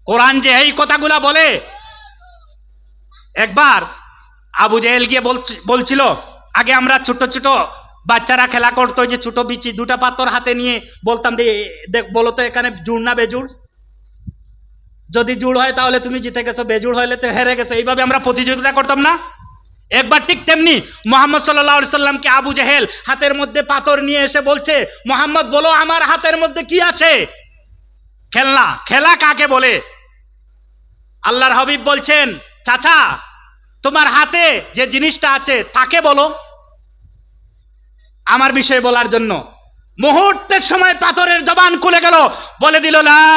কোরআন যে এই কথাগুলা বলে, একবার আবু জেহেল গিয়ে বলছিল, আগে আমরা ছোট ছোট বাচ্চারা খেলা করতো, যে ছোট বিচি দুটা পাথর হাতে নিয়ে বলতাম যে দেখ বলো তো এখানে জুড় না বেজুড়, যদি জুড় হয় তাহলে তুমি জিতে গেছো, বেজুড় হইলে তো হেরে গেছো। এইভাবে আমরা প্রতিযোগিতা করতাম না। একবার ঠিক তেমনি মুহাম্মদ সাল্লাল্লাহু আলাইহি সাল্লামকে আবু জেহেল হাতের মধ্যে পাথর নিয়ে এসে বলছে, মুহাম্মদ বলো আমার হাতের মধ্যে কি আছে? খেলনা। খেলা কাকে বলে? আল্লাহর হাবিব বলছেন, চাচা তোমার হাতে যে জিনিসটা আছে তাকে বলো আমার বিষয়ে বলার জন্য। মুহূর্তের সময় পাথরের জবান খুলে গেল, বলে দিল, লা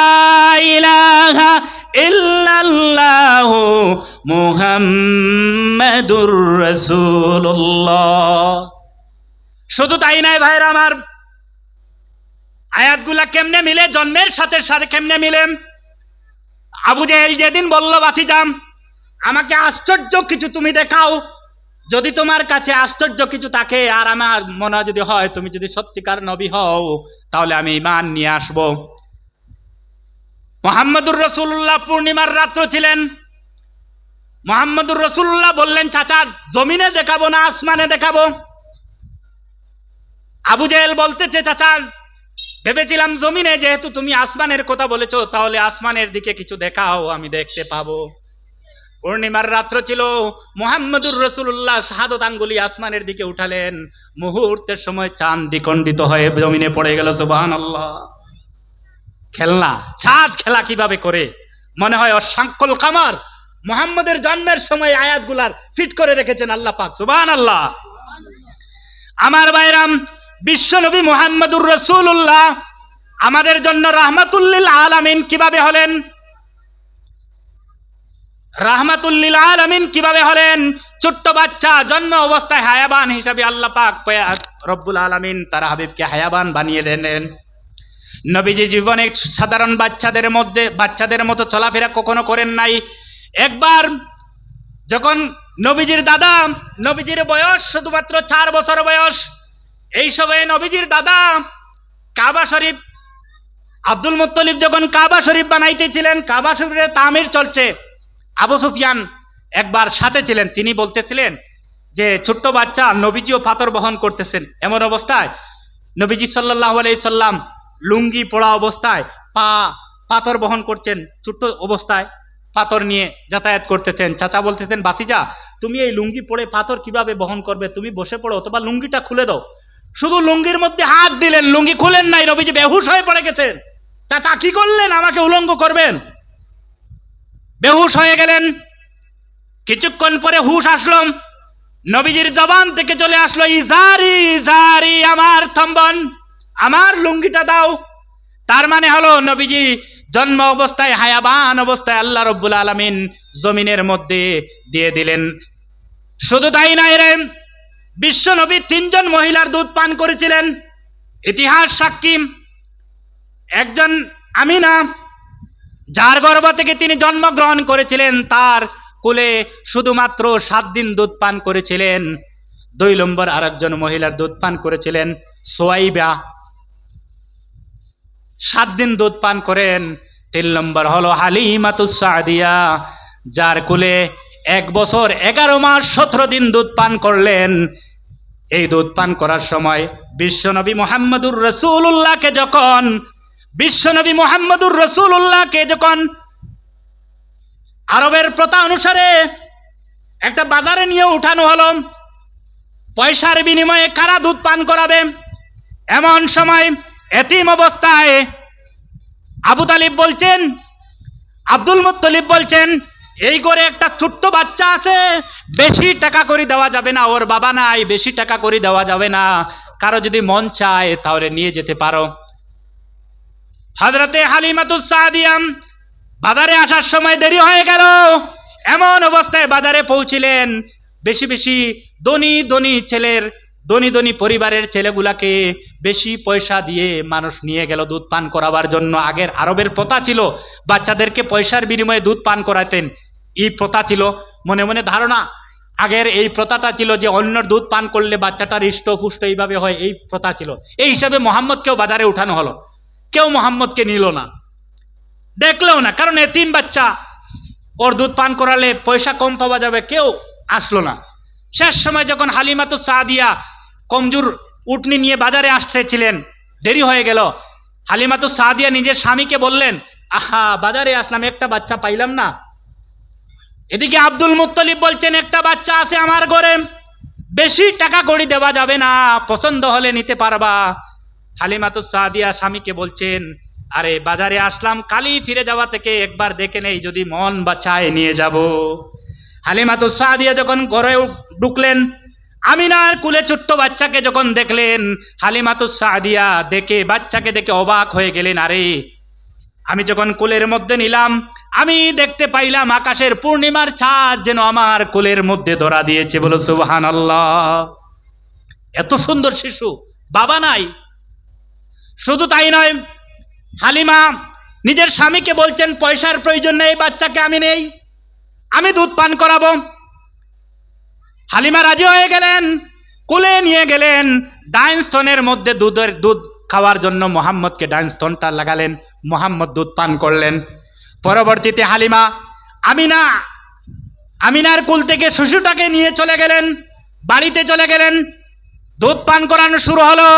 ইলাহা ইল্লাল্লাহু মুহাম্মাদুর রাসূলুল্লাহ। শুধু তাই নয় ভাইরা আমার, আয়াতগুলা কেমনে মিলে, জন্মের সাথে সাথে কেমনে মিলে। আবু জেহেল যেদিন বলল, বাতিজাম আমাকে আশ্চর্য কিছু তুমি দেখাও, যদি তোমার কাছে আশ্চর্য কিছু থাকে আর আমার মনে হয় যদি হয় তুমি যদি সত্যিকার নবী হও, তাহলে আমি ঈমান নিয়ে আসবো। মুহাম্মদুর রাসূলুল্লাহ পূর্ণিমার রাত্র ছিলেন। মুহাম্মদুর রাসূলুল্লাহ বললেন, চাচা জমিনে দেখাবো না আসমানে দেখাবো? আবু জেহেল বলতেছে, চাচা ভেবেছিলাম জমিনে, যেহেতু তুমি আসমানের কথা বলেছো তাহলে আসমানের দিকে কিছু দেখাও, আমি দেখতে পাবো। পূর্ণিমার রাত্র ছিল। মুহাম্মদুর রাসূলুল্লাহ শাহাদত আঙ্গুলি আসমানের দিকে উঠালেন। মুহূর্তের সময় চাঁদ দ্বিখণ্ডিত হয়ে জমিনে পড়ে গেল। সুবহানাল্লাহ। খেলনা, চাঁদ খেলা কিভাবে করে, মনে হয় অসাঙ্কল কামার মুহাম্মদের জন্মের সময় আয়াতগুলার ফিট করে রেখেছেন আল্লাহ পাক। সুবহানাল্লাহ। আমার ভাইরাম, বিশ্বনবী মুহাম্মদুর রাসূলুল্লাহ আমাদের জন্য রাহমাতুল লিল আলামিন কিভাবে হলেন? রাহমাতুল লিল আলামিন কিভাবে হলেন? ছোট্ট বাচ্চা জন্ম অবস্থায় হায়াবান হিসাবে আল্লাহ পাক রব্বুল আলামিন তার হাবিবকে হায়াবান বানিয়ে দেন। নবীজি জীবনে সাধারণ বাচ্চাদের মতো চলাফেরা কখনো করেন নাই। একবার যখন নবীজির দাদা, নবীজির বয়স শুধুমাত্র 4 বছর বয়স, এই সময়ে নবীজির দাদা কাবা শরীফ, আব্দুল মুত্তালিব যখন কাবা শরীফ বানাইতেছিলেন, কাবা শরীফের তামির চলছে, আবু সুফিয়ান একবার সাথে ছিলেন। তিনি বলতেছিলেন যে ছোট্ট বাচ্চা নবীজিও পাথর বহন করতেছেন। এমন অবস্থায় নবীজি সাল্লাল্লাহু আলাইহি সাল্লাম লুঙ্গি পরা অবস্থায় পাথর বহন করছেন, ছোট্ট অবস্থায় পাথর নিয়ে যাতায়াত করতেছেন। চাচা বলতেছেন, বাতিজা তুমি এই লুঙ্গি পরে পাথর কিভাবে বহন করবে? তুমি বসে পড়ো অথবা লুঙ্গিটা খুলে দাও। শুধু লুঙ্গির মধ্যে হাত দিলেন, লুঙ্গি খুলেন নাই, নবীজি বেহুশ হয়ে পড়ে গেছেন। চাচা কি করলেন? আমাকে উলঙ্গ করবেন? বেহুশ হয়ে গেলেন। কিছুক্ষণ পরে হুশ আসলো, নবীজির জবান থেকে চলে আসলো, ইজারি ইজারি, আমার থম্বন, আমার লুঙ্গিটা দাও। তার মানে হলো নবীজি জন্ম অবস্থায় হায়াবান অবস্থায় আল্লাহ রব্বুল আলামিন জমিনের মধ্যে দিয়ে দিলেন। শুধু তাই নাই রে, বিশ্ব নবী 3 জন মহিলার দুধ পান করেছিলেন। ইতিহাস সাক্ষী, একজন আমিনা, যার গর্ভ থেকে তিনি জন্মগ্রহণ করেছিলেন, তার কোলে শুধুমাত্র 7 দিন দুধ পান করেছিলেন। 2 নম্বর আরেকজন মহিলার দুধ পান করেছিলেন সোয়াইবা, 7 দিন দুধ পান করেন। 3 নম্বর হলো হালিমাতুস সাদিয়া, যার কোলে 1 বছর 11 মাস 17 দিন দুধ পান করলেন। এই দুধ পান করার সময় বিশ্বনবী মুহাম্মদুর রাসূলুল্লাহকে যখন আরবের প্রথা অনুসারে একটা বাজারে নিয়ে উঠানো হলো, পয়সার বিনিময়ে কারা দুধ পান করাবে? এমন সময় এতিম অবস্থায় আবু তালিব বলছেন, আব্দুল মুত্তালিব বলছেন, এই করে একটা ছোট্ট বাচ্চা আছে, বেশি টাকা করে দেওয়া যাবে না, ওর বাবা নাই, বেশি টাকা করে দেওয়া যাবে না, কারো যদি মন চায় তাহলে নিয়ে যেতে পারো। হযরতে হালিমাতুস সাদিয়া বাজারে আসার সময় দেরি হয়ে গেল। এমন অবস্থায় বাজারে পৌঁছিলেন, বেশি বেশি ধনী পরিবারের ছেলেগুলাকে বেশি পয়সা দিয়ে মানুষ নিয়ে গেল দুধ পান করাবার জন্য। আগের আরবের প্রথা ছিল বাচ্চাদেরকে পয়সার বিনিময়ে দুধ পান করাতেন, এই প্রথা ছিল। মনে মনে ধারণা, আগের এই প্রথাটা ছিল যে অন্যর দুধ পান করলে বাচ্চাটা হৃষ্টপুষ্ট এইভাবে হয়, এই প্রথা ছিল। এই হিসাবে মোহাম্মদকেও বাজারে উঠানো হলো। কেউ মোহাম্মদকে নিল না, দেখলেও না, কারণ এতিম বাচ্চা, ওর দুধ পান করালে পয়সা কম পাওয়া যাবে, কেউ আসলো না। শেষ সময় যখন হালিমাতুস সাদিয়া কমজোর উটনি নিয়ে বাজারে আসতেছিলেন, দেরি হয়ে গেল। হালিমাতুস সাদিয়া নিজের স্বামীকে বললেন, আহা বাজারে আসলাম, একটা বাচ্চা পাইলাম না। এদিকে আব্দুল মুত্তালিব বলছেন, একটা বাচ্চা আছে আমার ঘরে, বেশি টাকা কড়ি দেওয়া যাবে না, পছন্দ হলে নিতে পারবা। হালিমাতুস সাদিয়া স্বামীকে বলছেন, আরে বাজারে আসলাম, কালি ফিরে যাওয়া থেকে একবার দেখে নেই, যদি মন বা চায় নিয়ে যাব। হালিমাতুস সাদিয়া যখন ঘরে ঢুকলেন, আমিনার কুলে ছোট্ট বাচ্চাকে যখন দেখলেন, হালিমাতুস সাদিয়া বাচ্চাকে দেখে অবাক হয়ে গেলেন। আরে আমি যখন কোলের মধ্যে নিলাম, আমি দেখতে পাইলাম আকাশের পূর্ণিমার চাঁদ যেন আমার কোলের মধ্যে ধরা দিয়েছে। বলো সুবহানাল্লাহ। এত সুন্দর শিশু, বাবা নাই। শুধু তাই নয়, হালিমা নিজের স্বামীকে বলছেন, পয়সার প্রয়োজন নেই, বাচ্চাকে আমি নেই, আমি দুধ পান করাবো। হালিমা রাজি হয়ে গেলেন, কোলে নিয়ে গেলেন, ডাইন স্তনের মধ্যে দুধ খাওয়ার জন্য মোহাম্মদকে ডাইন স্তনটা লাগালেন, মোহাম্মদ দুধ পান করলেন। পরবর্তীতে হালিমা আমিনার কুল থেকে শিশুটাকে নিয়ে চলে গেলেন, বাড়িতে চলে গেলেন। দুধ পান করানো শুরু হলো।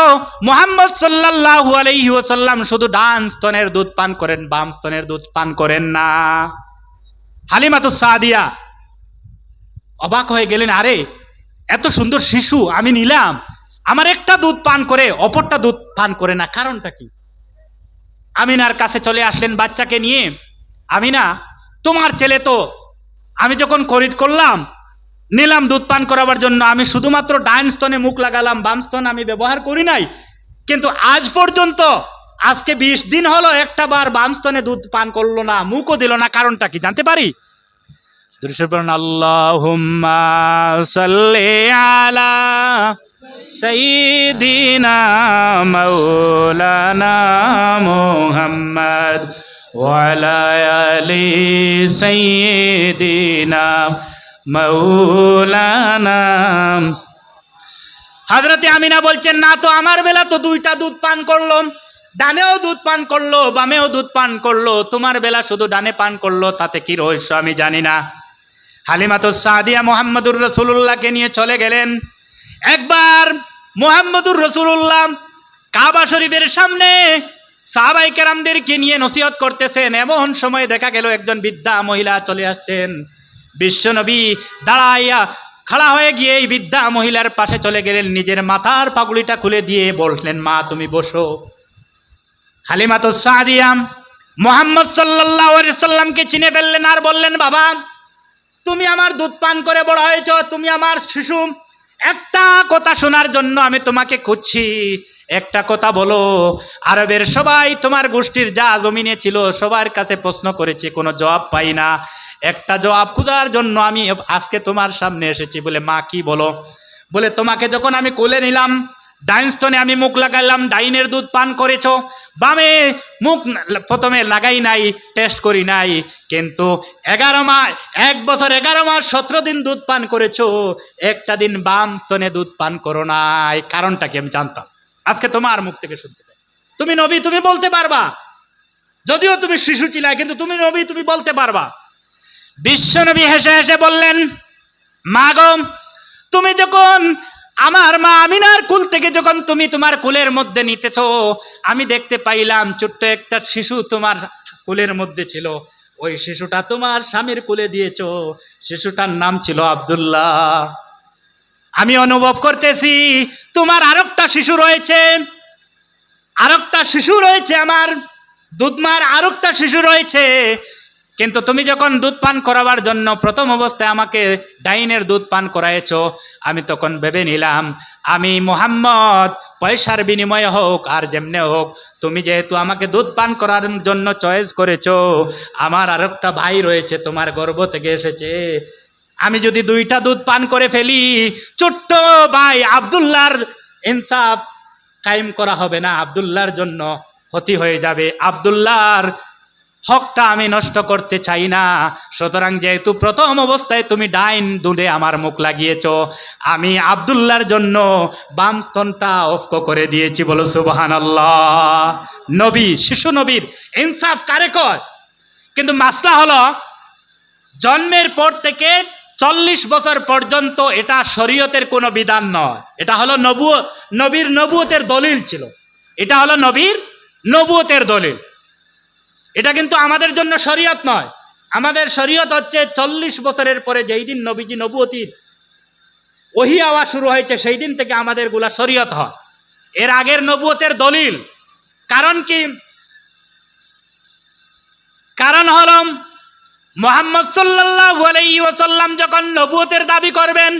মুহাম্মদ সাল্লাল্লাহু আলাইহি ওয়াসাল্লাম শুধু ডান স্তনের দুধ পান করেন, বাম স্তনের দুধ পান করেন না। হালিমাতুস সাদিয়া অবাক হয়ে গেলেন, আরে এত সুন্দর শিশু আমি নিলাম, আমার একটা দুধ পান করে অপরটা দুধ পান করে না, কারণটা কি? আমিনার কাছে চলে আসলেন বাচ্চাকে নিয়ে। আমিনা, তোমার ছেলে তো আমি যখন খরিদ করলাম, নিলাম দুধ পান করাবার জন্য, আমি শুধুমাত্র ডান স্তনে মুখ লাগালাম, বাম স্তন আমি ব্যবহার করি নাই, কিন্তু আজ পর্যন্ত আজকে 20 দিন হলো একটা বার বাম স্তনে দুধ পান করলো না, মুখও দিল না, কারণটা কি জানতে পারি? আল্লাহুম্মা সাল্লি আলা সাইয়্যিদিনা মাওলানা মুহাম্মদ ওয়া আলা আলি সাইয়্যিদিনা মাওলানা। হযরতে আমিনা বলছেন, না তো আমার বেলা তো দুইটা দুধ পান করলো, ডানেও দুধ পান করলো, বামেও দুধ পান করলো, তোমার বেলা শুধু ডানে পান করলো, তাতে কি রহস্য আমি জানি না। হালিমাতুস সাদিয়া মুহাম্মদুর রাসূলুল্লাহকে নিয়ে চলে গেলেন। একবার মুহাম্মদুর রাসূলুল্লাহ কাবা শরীফের সামনে সাহাবায়ে কেরামদেরকে নিয়ে নসিহত করতেছেন, এমন সময় দেখা গেল একজন বৃদ্ধা মহিলা চলে আসছেন। বিশ্বনবী দাঁড়াইয়া খাড়া হয়ে গিয়ে এই বৃদ্ধা মহিলার পাশে চলে গেলেন, নিজের মাথার পাগড়িটা খুলে দিয়ে বললেন, মা তুমি বসো। হালিমাতুস সাদিয়া মুহাম্মদ সাল্লাল্লাহু আলাইহি সাল্লামকে চিনে ফেললেন আর বললেন, বাবা তুমি আমার দুধ পান করে বড় হয়েছো, তুমি আমার শিশু, একটা কথা শোনার জন্য আমি তোমাকে খুঁজছি, একটা কথা বলো। আরবের সবাই তোমার গোষ্ঠীর যা জমিনে ছিল সবার কাছে প্রশ্ন করেছি, কোনো জবাব পাই না, একটা জবাব খোঁজার জন্য আমি আজকে তোমার সামনে এসেছি। বলে, মা কি বলো? বলে, তোমাকে যখন আমি কোলে নিলাম, ডাইন স্তনে আমি মুখ লাগাইলাম, ডাইনের দুধ পান করেছো, বামে মুখ প্রথমে লাগাই নাই, টেস্ট করি নাই, কিন্তু 1 বছর 11 মাস 17 দিন দুধ পান করেছো, একটা দিন বাম স্তনে দুধ পান করো নাই, কারণটা কি আমি জানতাম, আজকে তোমার মুখ থেকে শুনতে চাই। তুমি নবী, তুমি বলতে পারবা, যদিও তুমি শিশু ছিলে, কিন্তু তুমি নবী, তুমি বলতে পারবা। বিশ্বনবী হেসে হেসে বললেন, মা গো, তুমি যখন আমার মা আমিনার কুল থেকে যখন তুমি তোমার কুলের মধ্যে নিতেছো, আমি দেখতে পাইলাম ছোট্ট একটা শিশু তোমার কুলের মধ্যে ছিল, ওই শিশুটা তোমার স্বামীর কুলে দিয়েছো, শিশুটার নাম ছিল আব্দুল্লাহ। আমি অনুভব করতেছি তোমার আরেকটা শিশু রয়েছে, আমার দুধমার আরেকটা শিশু রয়েছে, কিন্তু তুমি যখন দুধ পান করাবার জন্য প্রথম অবস্থায় আমাকে ডাইনের দুধ পান করাইছো, আমি তখন ভেবে নিলাম আমি মুহাম্মদ পয়সার বিনিময়ে হোক আর যেমনে হোক, তুমি যেহেতু আমাকে দুধ পান করার জন্য চয়েস করেছো, আমার আরেকটা ভাই রয়েছে তোমার গর্ভ থেকে এসেছে, আমি যদি 2টা দুধ পান করে ফেলি, ছোট্ট ভাই আব্দুল্লাহর ইনসাফ কায়েম করা হবে না, আব্দুল্লাহর জন্য ক্ষতি হয়ে যাবে, আব্দুল্লাহর হকটা আমি নষ্ট করতে চাই না। সুতরাং যেহেতু প্রথম অবস্থায় তুমি ডাইন দুধে আমার মুখ লাগিয়েছো, আমি আব্দুল্লাহর জন্য বাম স্তনটা অফ করে দিয়েছি। বলো সুবহানাল্লাহ। নবী, শিশু নবীর ইনসাফ কারে কয়? কিন্তু মাসলা হলো, জন্মের পর থেকে 40 বছর পর্যন্ত এটা শরীয়তের কোনো বিধান নয়, এটা হলো নবীর নবুয়তের দলিল ছিল, এটা হলো নবীর নবুয়তের দলিল, এটা কিন্তু আমাদের জন্য শরীয়ত নয়। আমাদের শরীয়ত হচ্ছে 40 বছরের পরে যেই দিন নবীজি নবুয়তির ওহী আওয়া শুরু হয়েছে, সেই দিন থেকে আমাদের গুলা শরীয়ত হয়, এর আগের নবুয়তের দলিল। কারণ কি? কারণ হলো মুহাম্মদ সাল্লাল্লাহু আলাইহি ওয়াসাল্লাম যখন নবুয়তের দাবি করবেন,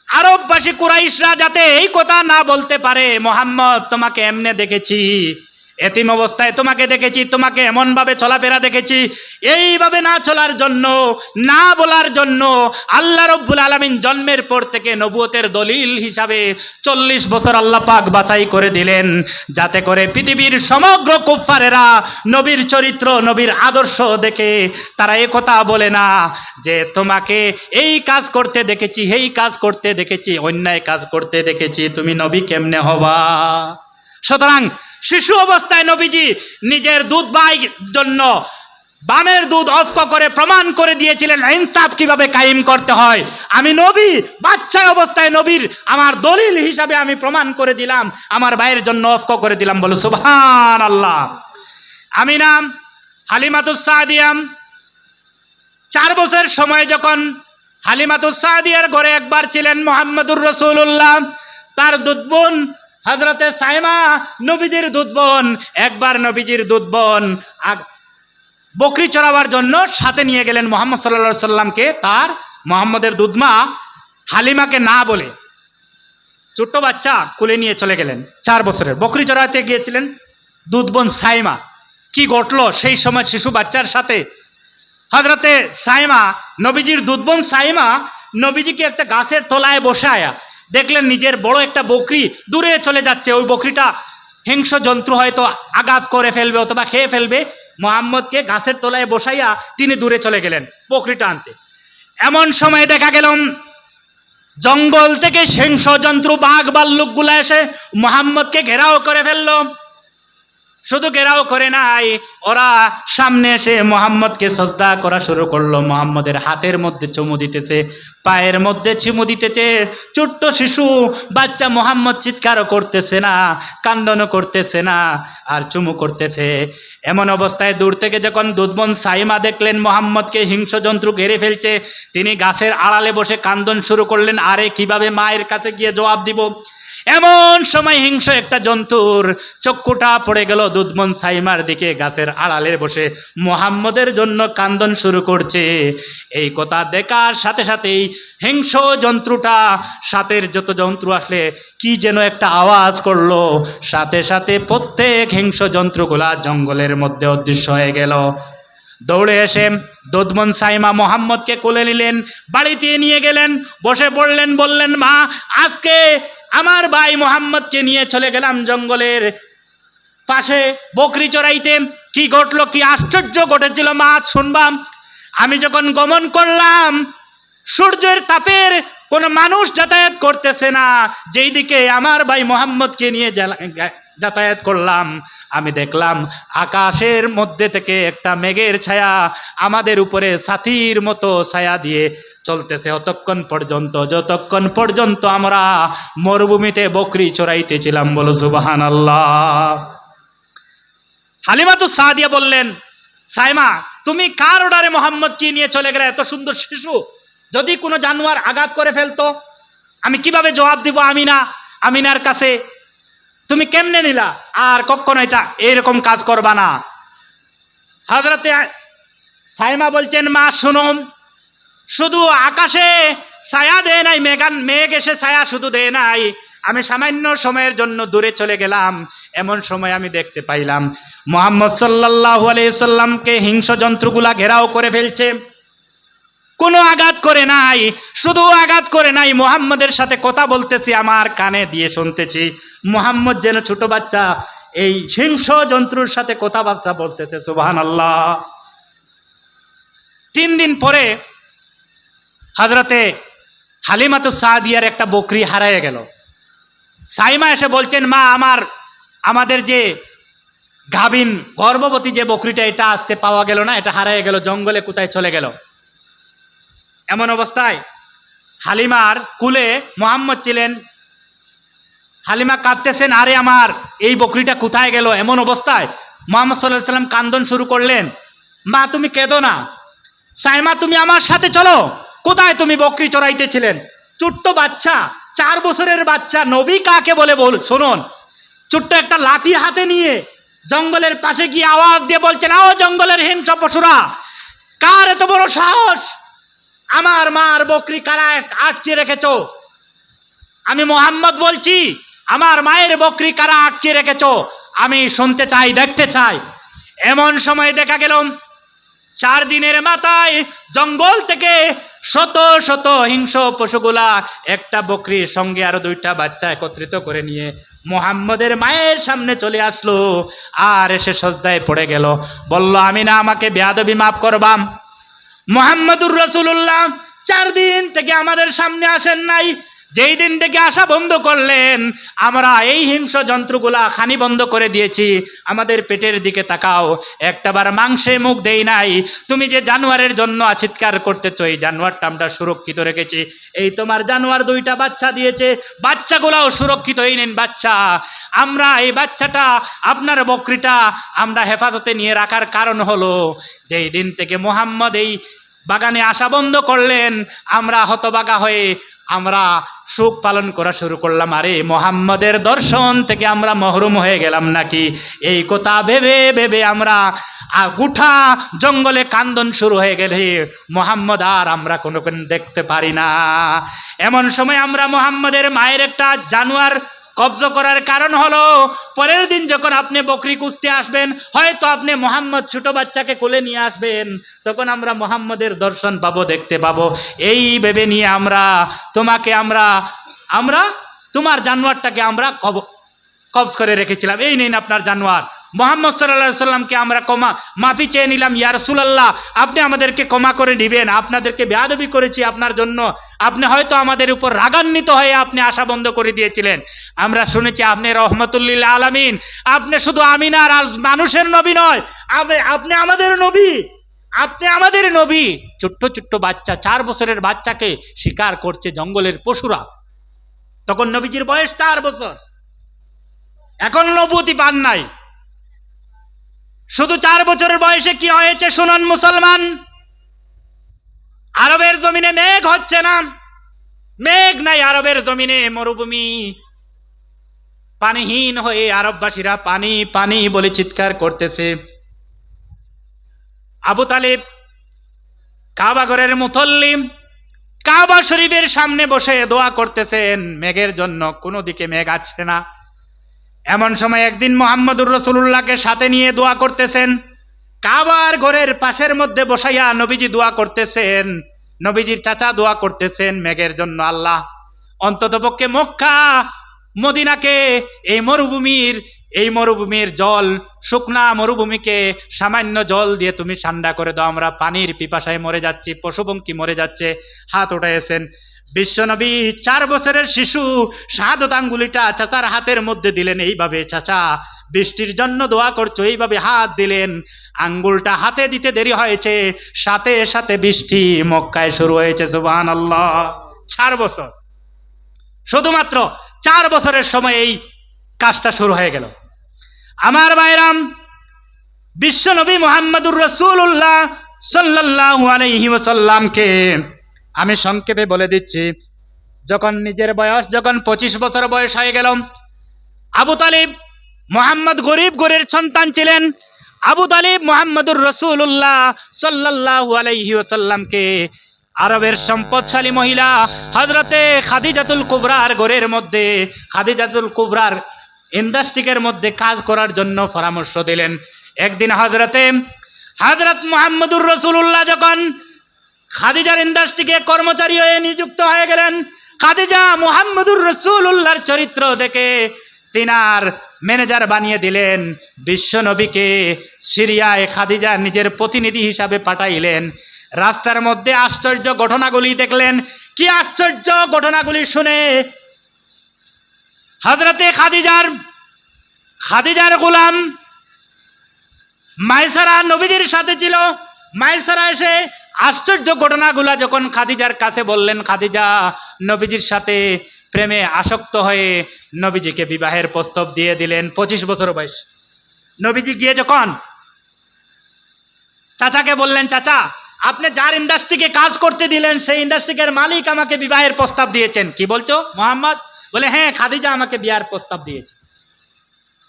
আরববাসী কুরাইশরা যাতে এই কথা না বলতে পারে, মুহাম্মদ তোমাকে এমনে দেখেছি, এতিম অবস্থায় তোমাকে দেখেছি, তোমাকে এমনভাবে চলাফেরা দেখেছি, এইভাবে না চলার জন্য, না বলার জন্য আল্লাহ রব্বুল আলামিন জন্মের পর থেকে নবুয়তের দলিল হিসাবে 40 বছর আল্লাহ পাক বাছাই করে দিলেন, যাতে করে পৃথিবীর সমগ্র কুফফারেরা নবীর চরিত্র, নবীর আদর্শ দেখে তারা এই কথা বলে না যে তোমাকে এই কাজ করতে দেখেছি, এই কাজ করতে দেখেছি, অন্যায় কাজ করতে দেখেছি, তুমি নবী কেমনে হবা। সুতরাং শিশু অবস্থায় নবীজি নিজের দুধ ভাইয়ের জন্য বামের দুধ অফ করে প্রমাণ করে দিয়েছিলেন ইনসাফ কিভাবে কায়েম করতে হয়। আমি নবী, বাচ্চা অবস্থায় নবীর আমার দলিল হিসাবে আমি প্রমাণ করে দিলাম, আমার ভাইয়ের জন্য অফ করে দিলাম। বলো সুবহানাল্লাহ। আমি নাম হালিমাতুস সাদিয়া। 4 বছর সময় যখন হালিমাতুস সাদিয়ার ঘরে একবার ছিলেন মুহাম্মদুর রাসূলুল্লাহ, তার দুধ বোন হযরতে সাইমা, নবীজির দুধ বোন, একবার নবীজির দুধ বোন বকরি চড়াবার জন্য সাথে নিয়ে গেলেন মুহাম্মদ সাল্লাল্লাহু আলাইহি সাল্লামকে। তার মুহাম্মদের দুধমা হালিমাকে না বলে ছোট্ট বাচ্চা কোলে নিয়ে চলে গেলেন। 4 বছরের বকরি চড়াতে গিয়েছিলেন দুধ বোন সাইমা। কি ঘটলো সেই সময় শিশু বাচ্চার সাথে? হযরতে সাইমা, নবীজির দুধ বোন সাইমা, নবীজিকে একটা গাছের তলায় বসায়া দেখলেন নিজের বড় একটা বকরি দূরে চলে যাচ্ছে। ওই বকরিটা হিংস্র জন্তু হয়তো আঘাত করে ফেলবে অথবা খেয়ে ফেলবে। মুহাম্মদকে গাছের তলায় বসাইয়া তিনি দূরে চলে গেলেন বকরিটা আনতে। এমন সময় দেখা গেল জঙ্গল থেকে হিংস্র জন্তু বাঘ ভাল্লুকগুলা এসে মুহাম্মদকে ঘেরাও করে ফেললো। শুধু ঘেরাও করে নাই, ওরা সামনে এসে মুহাম্মদকে সাজদা করা শুরু করলো। মুহাম্মদের হাতের মধ্যে চুমু দিতেছে, পায়ের মধ্যে চুমু দিতেছে। ছোট্ট শিশু বাচ্চা মুহাম্মদ চিৎকারও করতেছে না, কান্দনও করতেছে না, আর চুমু করতেছে। এমন অবস্থায় দূর থেকে যখন দুধবোন সাইমা দেখলেন মুহাম্মদকে হিংস্র জন্তু ঘিরে ফেলছে, তিনি গাছের আড়ালে বসে কান্দন শুরু করলেন। আরে কিভাবে মায়ের কাছে গিয়ে জবাব দিব? এমন সময় হিংস্র একটা জন্তুর চক্ষুটা পড়ে গেল দুধবোন সাইমার দিকে। গাছের আড়ালে বসে মুহাম্মদের জন্য কান্দন শুরু করছে। এই কথা দেখার সাথে সাথেই হিংস্র জন্তুটা, সাথের যত জন্তু আসলে কি যেন একটা আওয়াজ করলো, সাথে সাথে প্রত্যেক হিংস্র জন্তুগুলা জঙ্গলের মধ্যে অদৃশ্য হয়ে গেল। দৌড়ে এসে দুধবোন সাইমা মুহাম্মদকে কোলে নিলেন, বাড়িতে নিয়ে গেলেন, বসে পড়লেন, বললেন মা, আজকে আমার ভাই মুহাম্মদকে নিয়ে চলে গেলাম জঙ্গলের পাশে বকরি চড়াইতে। কি ঘটলো, কি আশ্চর্য ঘটেছিল মা শুনবাম। আমি যখন গমন করলাম, সূর্যের তাপের কোনো মানুষ যাতায়াত করতেছে না। যেই দিকে আমার ভাই মুহাম্মদকে নিয়ে যাতায়াত করলাম, আমি দেখলাম আকাশের মধ্যে থেকে একটা মেঘের ছায়া আমাদের উপরে ছাতির মতো ছায়া দিয়ে চলতেছে অতক্ষণ পর্যন্ত, যতক্ষণ পর্যন্ত আমরা মরুভূমিতে বকরি চড়াইতেছিলাম। বলো সুবহানাল্লাহ। হালিমাতুস সাদিয়া বললেন, সাইমা, তুমি কার অর্ডারে মুহাম্মদকে নিয়ে চলে গেলে? এত সুন্দর শিশু, যদি কোনো জানোয়ার আঘাত করে ফেলতো আমি কিভাবে জবাব দিব আমিনার কাছে? তুমি কেমনে নিলা? আর কখনো এটা এরকম কাজ করবা না। হযরতে সাইমা বলছেন, মা শুনুন, শুধু আকাশে ছায়া দেয় নাই, মেঘ এসে ছায়া শুধু দেয় নাই, আমি সামান্য সময়ের জন্য দূরে চলে গেলাম। এমন সময় আমি দেখতে পাইলাম মুহাম্মদ সাল্লাল্লাহু আলাইহি সাল্লামকে হিংস্র জন্তুগুলা ঘেরাও করে ফেলছে। কোনো আঘাত করে নাই, শুধু আঘাত করে নাই, মুহাম্মদের সাথে কথা বলতেছি, আমার কানে দিয়ে শুনতেছি মুহাম্মদ যেন ছোট বাচ্চা এই হিংস্র জন্তুর সাথে কথাবার্তা বলতেছে। সুবহানাল্লাহ। 3 দিন পরে হযরতে হালিমাতুস সাদিয়ার একটা বকরি হারিয়ে গেল। সাইমা এসে বলছেন, মা, আমাদের যে গাভিন গর্ভবতী যে বকরিটা, এটা আজকে পাওয়া গেল না, এটা হারিয়ে গেল, জঙ্গলে কোথায় চলে গেল। এমন অবস্থায় হালিমার কুলে মুহাম্মদ ছিলেন। হালিমা কাঁদতেছেন, আরে আমার এই বকরিটা কোথায় গেল? এমন অবস্থায় মুহাম্মদ সাল্লাল্লাহু আলাইহি সাল্লাম কান্দন শুরু করলেন। মা, তুমি কেঁদো না, সাইমা তুমি আমার সাথে চলো। কোথায় তুমি বকরি চড়াইতেছিলেন? ছোট্ট বাচ্চা, 4 বছরের বাচ্চা, নবী কাকে বলে শুনুন, ছোট্ট একটা লাঠি হাতে নিয়ে জঙ্গলের পাশে গিয়ে আওয়াজ দিয়ে বলছেন, ও জঙ্গলের হিংস্র পশুরা, কার এত বড় সাহস? আমার মার বকরি কারা আটকে রেখেছো? আমি মুহাম্মদ বলছি, আমার মায়ের বকরি কারা আটকে রেখেছো? আমি শুনতে চাই, দেখতে চাই। এমন সময় দেখা গেল 4 দিনের মাথায় জঙ্গল থেকে শত শত হিংস্র পশুগুলা একটা বকরির সঙ্গে আরো 2টা বাচ্চা একত্রিত করে নিয়ে মুহাম্মদের মায়ের সামনে চলে আসলো। আর এসে সজদায় পড়ে গেল, বলল, আমিনা, আমাকে বেয়াদবি মাফ করবাম। মুহাম্মদুর রাসূলুল্লাহ 4 দিন থেকে আমাদের সামনে আসেন নাই, যেই দিন থেকে আসা বন্ধ করলেন, আমরা এই হিংস্র জন্তুগুলা খানি বন্ধ করে দিয়েছি। আমাদের পেটের দিকে তাকাও, একটাবার মাংসে মুখ দেই নাই। তুমি যে জানোয়ারের জন্য চিৎকার করতেছ, এই জানোয়ারটা আমরা সুরক্ষিত রেখেছি। এই তোমার জানোয়ার 2টা বাচ্চা দিয়েছে, বাচ্চাগুলাও সুরক্ষিত। এই নেন বাচ্চা। আমরা এই বাচ্চাটা, আপনার বকরিটা আমরা হেফাজতে নিয়ে রাখার কারণ হলো, যেই দিন থেকে মুহাম্মদ এই বাগানে আসা বন্ধ করলেন, আমরা হতবাগা হয়ে আমরা সুখ পালন করা শুরু করলাম। আরে মুহাম্মদের দর্শন থেকে আমরা মহরুম হয়ে গেলাম নাকি? এই কথা ভেবে ভেবে আমরা গোটা জঙ্গলে কান্দন শুরু হয়ে গেলে মুহাম্মদ আর আমরা কোনোদিন দেখতে পারি না। এমন সময় আমরা মুহাম্মদের মায়ের একটা জানোয়ার কবজা করার কারণ হলো, পরের দিন যখন আপনি বকরি কুস্তি আসবেন, হয়তো আপনি মুহাম্মদ ছোট বাচ্চাকে কোলে নিয়ে আসবেন, তখন আমরা মুহাম্মদের দর্শন পাবো, দেখতে পাবো। এই ভেবে নিয়ে আমরা তোমাকে আমরা তোমার জানোয়ারটাকে আমরা কবজ করে রেখেছিলাম। এই নিন আপনার জানোয়ার। মুহাম্মদ সাল্লাল্লাহু আলাইহি সাল্লামকে আমরা মাফি চেয়ে নিলাম, ইয়া রাসূলুল্লাহ আপনি আমাদেরকে ক্ষমা করে দিবেন, আপনাদেরকে বেয়াদবি করেছি আপনার জন্য, আপনি হয়তো আমাদের উপর রাগান্বিত হয়ে আপনি আশা বন্ধ করে দিয়েছিলেন। আমরা শুনেছি আপনি রহমতুল্লিল আলামিন, আপনি শুধু আমিনার আর মানুষের নবী নয়, আপনি আমাদের নবী, আপনি আমাদের নবী। ছোট্ট ছোট্ট বাচ্চা, 4 বছরের বাচ্চাকে শিকার করছে জঙ্গলের পশুরা। তখন নবীজির বয়স 4 বছর, এখন নবুয়তি পান নাই। শুধু 4 বছরের বয়সে কি হয়েছে শুনুন মুসলমান। আরবের জমিনে মেঘ হচ্ছে না, মেঘ নাই আরবের জমিনে, মরুভূমি পানিহীন হয়ে আরববাসীরা পানি পানি বলে চিৎকার করতেছে। আবু তালিব কাবা ঘরের মুসল্লি, কাবা শরীফের সামনে বসে দোয়া করতেছেন মেঘের জন্য, কোনো দিকে মেঘ আসছে না। এমন সময় একদিন মুহাম্মদুর রাসূলুল্লাহকে সাথে নিয়ে দোয়া করতেছেন, কাবার ঘরের পাশের মধ্যে বসাইয়া নবীজি দোয়া করতেছেন, নবীজির চাচা দোয়া করতেছেন মেঘের জন্য। আল্লাহ অন্ততপক্ষে মক্কা মদিনাকে, এই মরুভূমির জল, শুকনা মরুভূমিকে সামান্য জল দিয়ে তুমি ঠান্ডা করে দাও, আমরা পানির পিপাসায় মরে যাচ্ছি, পশুপঙ্খী মরে যাচ্ছে। হাত উঠাইছেন বিশ্বনবী, 4 বছরের শিশু শাহাদত আঙ্গুলিটা চাচার হাতের মধ্যে দিলেন। এইভাবে চাচা বৃষ্টির জন্য দোয়া করছো, এইভাবে হাত দিলেন। আঙ্গুলটা হাতে দিতে দেরি হয়েছে, সাথে সাথে বৃষ্টি মক্কায় শুরু হয়েছে। সুবহানাল্লাহ। 4 বছর, শুধুমাত্র 4 বছরের সময় এই কাজটা শুরু হয়ে গেল। আমার ভাইরাম, বিশ্বনবী মুহাম্মদুর রাসূলুল্লাহ সাল্লাল্লাহু আলাইহি ওয়াসাল্লামকে আমি সংক্ষেপে বলে দিচ্ছি, যখন নিজের বয়স 25 বছর বয়স হয়ে গেল, আবু তালিব, মুহাম্মদ গরিব ঘরের সন্তান ছিলেন। আবু তালিব মুহাম্মদুর রাসূলুল্লাহ সাল্লাল্লাহু আলাইহি ওয়াসাল্লামকে আরবের সম্পদশালী মহিলা হযরতে খাদিজাতুল কুবরার ঘরের মধ্যে, খাদিজাতুল কুবরার ইন্ডাস্ট্রিকের মধ্যে কাজ করার জন্য পরামর্শ দিলেন। একদিন হযরত মুহাম্মদুর রাসূলুল্লাহ যখন খাদিজার ইন্ডাস্ট্রিকে কর্মচারী হয়ে নিযুক্ত হয়ে গেলেন, খাদিজা মুহাম্মদুর রাসূলুল্লাহর চরিত্র দেখে তিনার ম্যানেজার বানিয়ে দিলেন। বিশ্বনবীকে সিরিয়ায় খাদিজা নিজের প্রতিনিধি হিসাবে পাঠাইলেন। রাস্তার মধ্যে আশ্চর্য ঘটনাগুলি দেখলেন। কি আশ্চর্য ঘটনাগুলি শুনে হযরতে খাদিজার গোলাম মাইসারা নবীজির সাথে ছিল। মাইসারা এসে আশ্চর্য ঘটনাগুলা যখন খাদিজার কাছে বললেন, খাদিজা নবীজির সাথে প্রেমে আসক্ত হয়ে নবীজিকে বিবাহের প্রস্তাব দিয়ে দিলেন। 25 বছর বয়স। নবীজি গিয়ে যখন চাচাকে বললেন, চাচা আপনি যার ইন্ডাস্ট্রিকে কাজ করতে দিলেন সেই ইন্ডাস্ট্রিকের মালিক আমাকে বিবাহের প্রস্তাব দিয়েছেন। কি বলছো মোহাম্মদ? বলে হ্যাঁ, খাদিজা আমাকে বিয়ার প্রস্তাব দিয়েছে।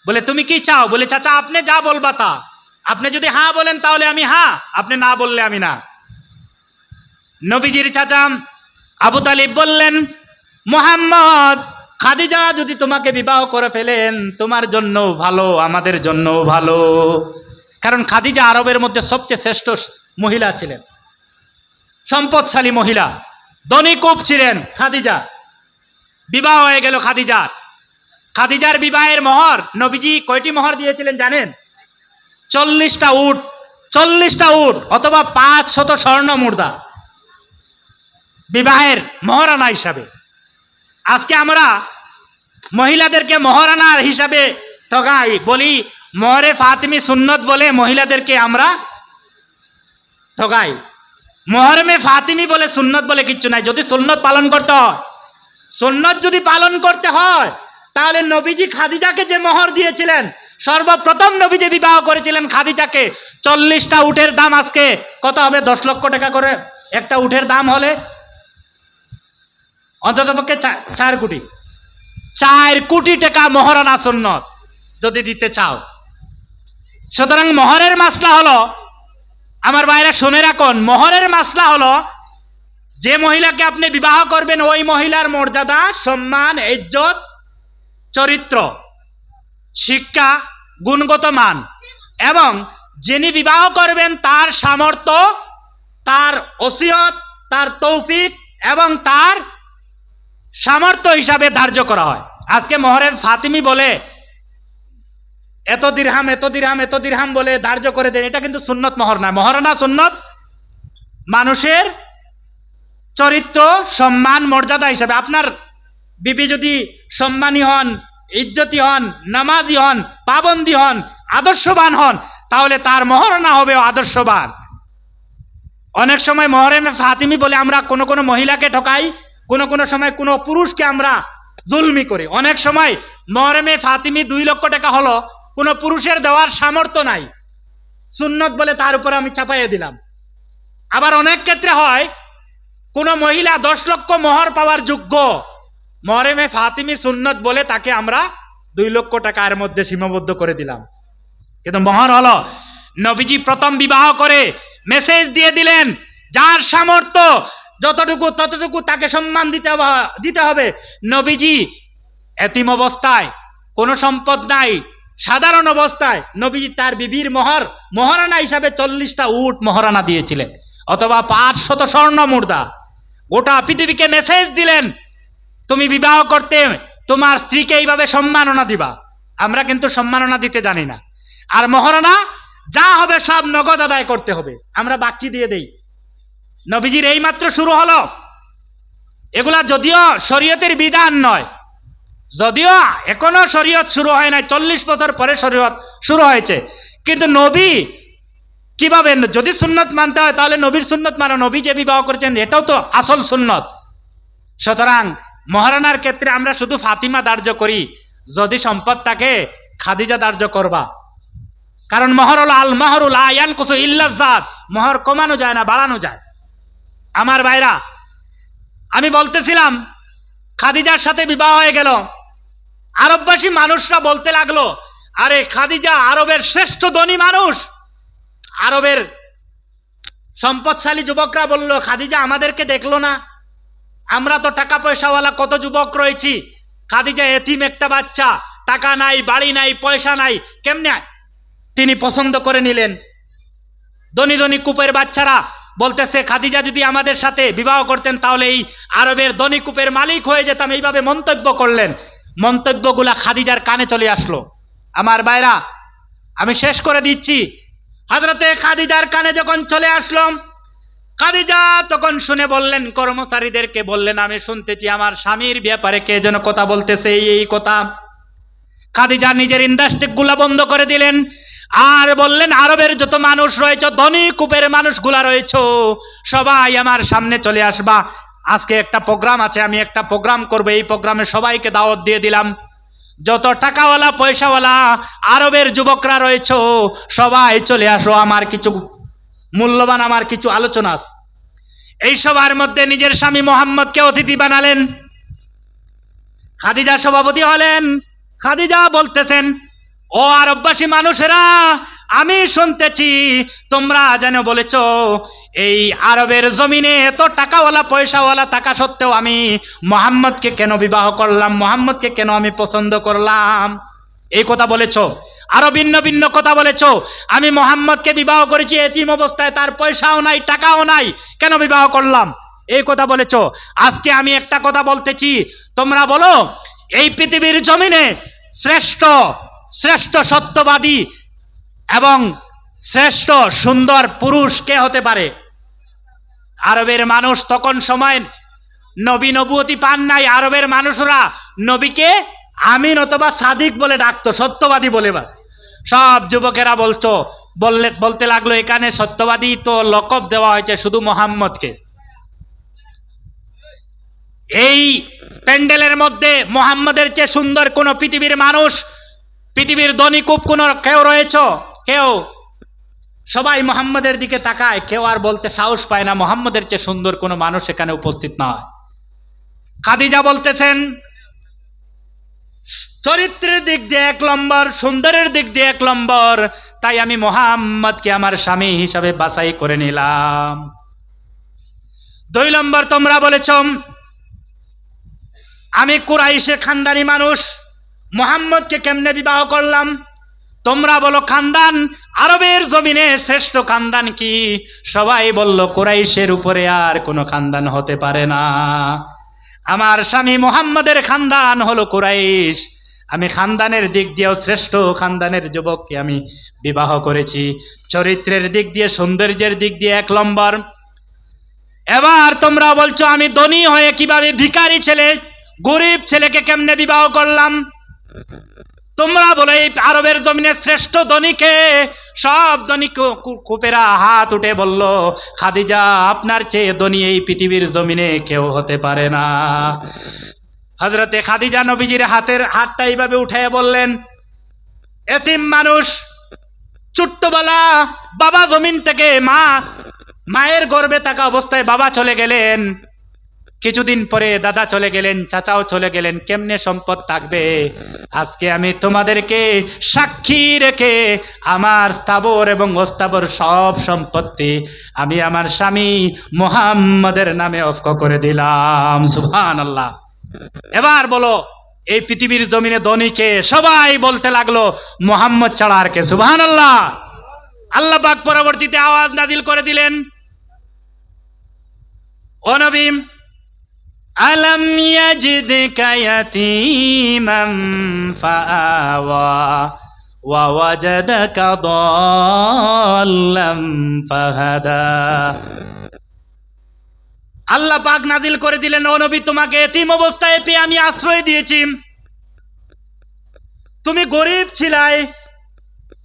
বলে তুমি কি চাও? বলে চাচা আপনি যা বলবা তা, আপনি যদি হ্যাঁ বলেন তাহলে আমি হ্যাঁ, আপনি না বললে আমি না। নবীজির চাচা আবু তালিব বললেন, মুহাম্মদ, খাদিজা যদি তোমাকে বিবাহ করে ফেলেন তোমার জন্য ভালো, আমাদের জন্য ভালো। কারণ খাদিজা আরবের মধ্যে সবচেয়ে শ্রেষ্ঠ মহিলা ছিলেন, সম্পদশালী মহিলা, ধনী খুব ছিলেন খাদিজা। বিবাহ হয়ে গেল খাদিজার বিবাহের মোহর নবীজি কয়টি মোহর দিয়েছিলেন জানেন? 40টা উট অথবা 500 স্বর্ণ মুদ্রা বিবাহের মোহরানা হিসাবে। আজকে আমরা মহিলাদেরকে মহারানার হিসাবে ঠগাই, বলি মহরে ফাতিমি সুন্নত বলে মহিলাদেরকে আমরা ঠগাই। মহরমে ফাতিমি বলে সুন্নত বলে কিচ্ছু নাই। যদি সুন্নত পালন করতে হয়, সুন্নত যদি পালন করতে হয়, তাহলে নবীজি খাদিজাকে যে মোহর দিয়েছিলেন, সর্বপ্রথম নবীজি বিবাহ করেছিলেন খাদিজাকে। 40টা উটের দাম আজকে কত হবে? 10 লক্ষ টাকা করে একটা উটের দাম হলে অন্ততপক্ষে 4 কোটি, 4 কোটি টাকা মহারানা সুন্নত যদি দিতে চাও। সুতরাং মোহরের মাসলা হলো, আমার ভাইরা শুনে রাখুন, মোহরের মাসলা হলো যে মহিলাকে আপনি বিবাহ করবেন ওই মহিলার মর্যাদা, সম্মান, ইজ্জত, চরিত্র, শিক্ষা, গুণগত মান, এবং যিনি বিবাহ করবেন তার সামর্থ্য, তার ওসিয়ত, তার তৌফিক এবং তার সামর্থ্য হিসাবে ধার্য করা হয়। আজকে মহরের ফাতিমি বলে এত দিরহাম এত দিরহাম এত দিরহাম বলে ধার্য করে দেন, এটা কিন্তু সুন্নত মোহর না। মহারানা সুন্নত মানুষের চরিত্র, সম্মান, মর্যাদা হিসাবে। আপনার বিবি যদি সম্মানী হন, ইজ্জতি হন, নামাজি হন, পাবন্দি হন, আদর্শবান হন, তাহলে তার মহারানা হবে আদর্শবান। অনেক সময় মহরমে ফাতিমি বলে আমরা কোনো কোনো মহিলাকে ঠকাই, কোনো সময় কোনো পুরুষকে আমরা জুলমি করি। অনেক সময় মহরমে ফাতিমি 2 লক্ষ টাকা হলো, কোনো পুরুষের দেওয়ার সামর্থ্য নাই, সুন্নত বলে তার উপর আমি চাপাইয়ে দিলাম। আবার অনেক ক্ষেত্রে হয় কোনো মহিলা 10 লক্ষ মোহর পাওয়ার যোগ্য, মহরমে ফাতিমি সুন্নত বলে তাকে আমরা 2 লক্ষ টাকার মধ্যে সীমাবদ্ধ করে দিলাম। কিন্তু মোহর হলো নবীজি প্রথম বিবাহ করে মেসেজ দিয়ে দিলেন, যার সামর্থ্য যতটুকু ততটুকু তাকে সম্মান দিতে হবে। নবীজি এতিম অবস্থায়, কোনো সম্পদ নাই, সাধারণ অবস্থায় নবীজি তার বিবির মহারানা হিসাবে 40টা উট মহারানা দিয়েছিলেন, অথবা 500 স্বর্ণ মুদ্রা। গোটা পৃথিবীকে মেসেজ দিলেন, তুমি বিবাহ করতে তোমার স্ত্রীকে এইভাবে সম্মাননা দিবা। আমরা কিন্তু সম্মাননা দিতে জানি না। আর মহারানা যা হবে সব নগদ আদায় করতে হবে, আমরা বাকি দিয়ে দেই। নবীজির এই মাত্র শুরু হলো। এগুলা যদিও শরীয়তের বিধান নয়, যদিও এখনো শরীয়ত শুরু হয় নাই, 40 বছর পরে শরীয়ত শুরু হয়েছে, কিন্তু নবী কিভাবে, যদি সুন্নত মানতে হয় তাহলে নবীর সুন্নত মানো। নবী যে বিবাহ করেছেন এটাও তো আসল সুন্নত। সুতরাং মহারানার ক্ষেত্রে আমরা শুধু ফাতিমা ধার্য করি, যদি সম্পদ থাকে খাদিজা ধার্য করবা। কারণ মহর হলো আল মহরুল আয়ান কুসু ইল্লাজাত, মহর কমানো যায় না, বাড়ানো যায়। আমার ভাইরা, আমি বলতেছিলাম খাদিজার সাথে বিবাহ হয়ে গেল, আরববাসী মানুষরা বলতে লাগলো, আরে খাদিজা আরবের শ্রেষ্ঠ ধনী মানুষ। আরবের সম্পদশালী যুবকরা বলল, খাদিজা আমাদেরকে দেখলো না, আমরা তো টাকা পয়সাওয়ালা কত যুবক রয়েছি, খাদিজা এতিম একটা বাচ্চা, টাকা নাই, বাড়ি নাই, পয়সা নাই, কেমনে তিনি পছন্দ করে নিলেন? ধনী ধনী কূপের বাচ্চারা বলতেছে, খাদিজা যদি আমাদের সাথে বিবাহ করতেন তাহলে এই আরবের ধনী কূপের মালিক হয়ে যেতাম, এইভাবে মন্তব্য করলেন। মন্তব্যগুলা খাদিজার কানে চলে আসলো। আমার ভাইরা, আমি শেষ করে দিচ্ছি। হযরতে খাদিজার কানে যখন চলে আসলাম, খাদিজা তখন শুনে বললেন, কর্মচারীদেরকে বললেন, আমি শুনতেছি আমার স্বামীর ব্যাপারে কে যেন কথা বলতেছে, এই কথা। খাদিজা নিজের ইন্ডাস্ট্রিগুলা বন্ধ করে দিলেন, আর বললেন, আরবের যত মানুষ রয়েছে, ধনী কূপের মানুষগুলা রয়েছে, সবাই আমার সামনে চলে আসবা। আজকে একটা প্রোগ্রাম আছে, আমি একটা প্রোগ্রাম করব, এই প্রোগ্রামে সবাইকে দাওয়াত দিয়ে দিলাম। যত টাকাওয়ালা পয়সাওয়ালা আরবের যুবকরা রয়েছে সবাই চলে আসো, আমার কিছু মূল্যবান, আমার কিছু আলোচনা আছে। এই সবার মধ্যে নিজের স্বামী মোহাম্মদকে অতিথি বানালেন, খাদিজা সভাপতি হলেন। খাদিজা বলতেছেন, ও আরববাসী মানুষেরা, আমি শুনতেছি তোমরা যেন বলেছ এই আরবের জমিনে এত টাকাওয়ালা পয়সাওয়ালা থাকা সত্ত্বেও আমি মোহাম্মদকে কেন বিবাহ করলাম, মোহাম্মদকে কেন আমি পছন্দ করলাম, এই কথা বলেছ। আরো ভিন্ন ভিন্ন কথা বলেছ। আমি মোহাম্মদকে বিবাহ করেছি এতিম অবস্থায়, তার পয়সাও নাই, টাকাও নাই, কেন বিবাহ করলাম, এই কথা বলেছ। আজকে আমি একটা কথা বলতেছি, তোমরা বলো এই পৃথিবীর জমিনে শ্রেষ্ঠ শ্রেষ্ঠ সত্যবাদী এবং শ্রেষ্ঠ সুন্দর পুরুষ কে হতে পারে? আরবের মানুষ তখন সময় নবী নবুয়তি পান নাই, আরবের মানুষরা নবীকে আমিন অথবা সাদিক বলে ডাকতো, সত্যবাদী বলে। সব যুবকেরা বলতে লাগলো এখানে সত্যবাদী তো লকব দেওয়া হয়েছে শুধু মোহাম্মদকে। এই প্যান্ডেলের মধ্যে মোহাম্মদের চেয়ে সুন্দর কোন পৃথিবীর মানুষ, পৃথিবীর ধনী কূপ কোন কেউ রয়েছে? কেউ? সবাই মোহাম্মদের দিকে তাকায়, কেউ আর বলতে সাহস পায় না মোহাম্মদের চেয়ে সুন্দর কোনো মানুষ এখানে উপস্থিত নয়। খাদিজা বলতেছেন চরিত্রের দিক দিয়ে 1 নম্বর, সুন্দরের দিক দিয়ে 1 নম্বর, তাই আমি মোহাম্মদকে আমার স্বামী হিসাবে বাছাই করে নিলাম। 2 নম্বর, তোমরা বলেছ আমি কুরাইশের খানদানি মানুষ, মোহাম্মদকে কেমনে বিবাহ করলাম? তোমরা বলো খানদান, আরবের জমিনে শ্রেষ্ঠ খানদান কি? সবাই বলল কুরাইশের উপরে আর কোনো খানদান হতে পারে না। আমার স্বামী মোহাম্মদের খানদান হলো কুরাইশ, আমি খানদানের দিক দিয়েও শ্রেষ্ঠ খানদানের যুবককে আমি বিবাহ করেছি। চরিত্রের দিক দিয়ে, সৌন্দর্যের দিক দিয়ে 1 নম্বর। এবার তোমরা বলছো আমি ধনী হয়ে কিভাবে ভিখারি ছেলে, গরিব ছেলেকে কেমনে বিবাহ করলাম? তোমরা বলো এই আরবের জমিনের শ্রেষ্ঠ ধনীকে? সব ধনী কুপেরা হাত উঠে বলল খাদিজা আপনার চেয়ে ধনী এই পৃথিবীর জমিনে কেউ হতে পারে না। হযরতে খাদিজা নবীজির হাতটা এইভাবে উঠে বললেন এতিম মানুষ, ছোট্টবেলা বাবা জমিন থেকে মায়ের গর্ভে থাকা অবস্থায় বাবা চলে গেলেন, কিছুদিন পরে দাদা চলে গেলেন, চাচাও চলে গেলেন, কেমনে সম্পদ থাকবে? আজকে আমি তোমাদেরকে সাক্ষী রেখে আমার স্থাবর এবং অস্থাবর সব সম্পত্তি আমি আমার স্বামী মুহাম্মদের নামে ওয়াকফ করে দিলাম। সুবহানাল্লাহ। এবার বলো এই পৃথিবীর জমিনে ধনীকে? সবাই বলতে লাগলো মুহাম্মদ ছাড়া আর কে? সুবহানাল্লাহ। আল্লাহ পাক পরবর্তীতে আওয়াজ নাজিল করে দিলেন, ও নবী আলম ইয়াজিদকা ইয়াতীমান ফাআওয়া ওয়া ওয়াজাদাকা দাল্লাম ফাহাদা। আল্লাহ পাক নাজিল করে দিলেন, ও নবী তোমাকে এতিম অবস্থায় পেয়ে আমি আশ্রয় দিয়েছি, তুমি গরিব ছিলাই,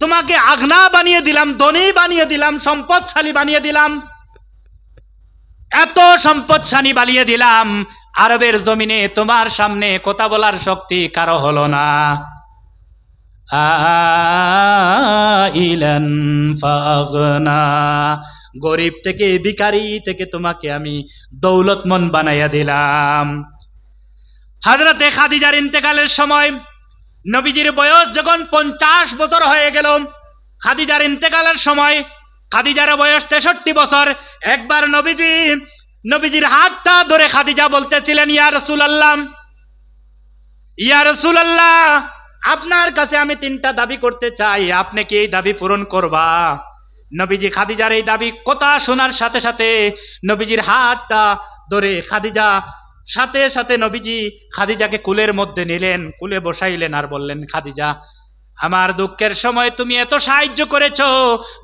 তোমাকে আগনা বানিয়ে দিলাম, ধনী বানিয়ে দিলাম, সম্পদশালী বানিয়ে দিলাম। এত সম্পদশালী বানিয়ে দিলাম আরবের জমিনে তোমার সামনে কথা বলার শক্তি কারো হলো না। আইলান ফাগনা, গরিব থেকে ভিখারি থেকে তোমাকে আমি দৌলতমন বানাইয়া দিলাম। হযরতে খাদিজার ইন্তেকালের সময় নবীজির বয়স যখন 50 বছর হয়ে গেল, খাদিজার ইন্তেকালের সময় খাদিজার বয়স 63 বছর। একবার নবীজির হাতটা ধরে খাদিজা বলতেছিলেন ইয়া রাসূলুল্লাহ, ইয়া রাসূলুল্লাহ আপনার কাছে আমি 3টা দাবি করতে চাই, আপনি কি এই দাবি পূরণ করবা? নবীজি খাদিজার এই দাবি কথা শোনার সাথে সাথে নবীজির হাতটা ধরে খাদিজা সাথে সাথে নবীজি খাদিজাকে কুলের মধ্যে নিলেন, কুলে বসাইলেন আর বললেন খাদিজা আমার দুঃখের সময় তুমি এত সাহায্য করেছো,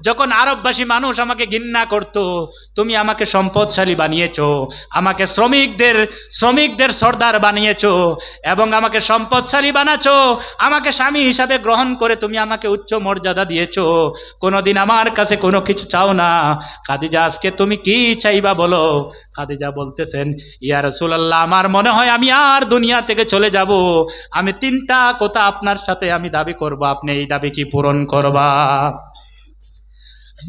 যখন আরববাসী মানুষ আমাকে ঘৃণা করত তুমি আমাকে সম্পদশালী বানিয়েছো, আমাকে শ্রমিকদের সর্দার বানিয়েছো এবং আমাকে সম্পদশালী বানাছো, আমাকে স্বামী হিসাবে গ্রহণ করে তুমি আমাকে উচ্চ মর্যাদা দিয়েছো, কোনোদিন আমার কাছে কোনো কিছু চাও না। খাদিজা আজকে তুমি কি চাইবা বলো? খাদিজা বলতেছেন ইয়া রাসূলুল্লাহ আমার মনে হয় আমি আর দুনিয়া থেকে চলে যাব, আমি 3টা কথা আপনার সাথে আমি দাবি করব, আপনি এই দাবি কি পূরণ করবা?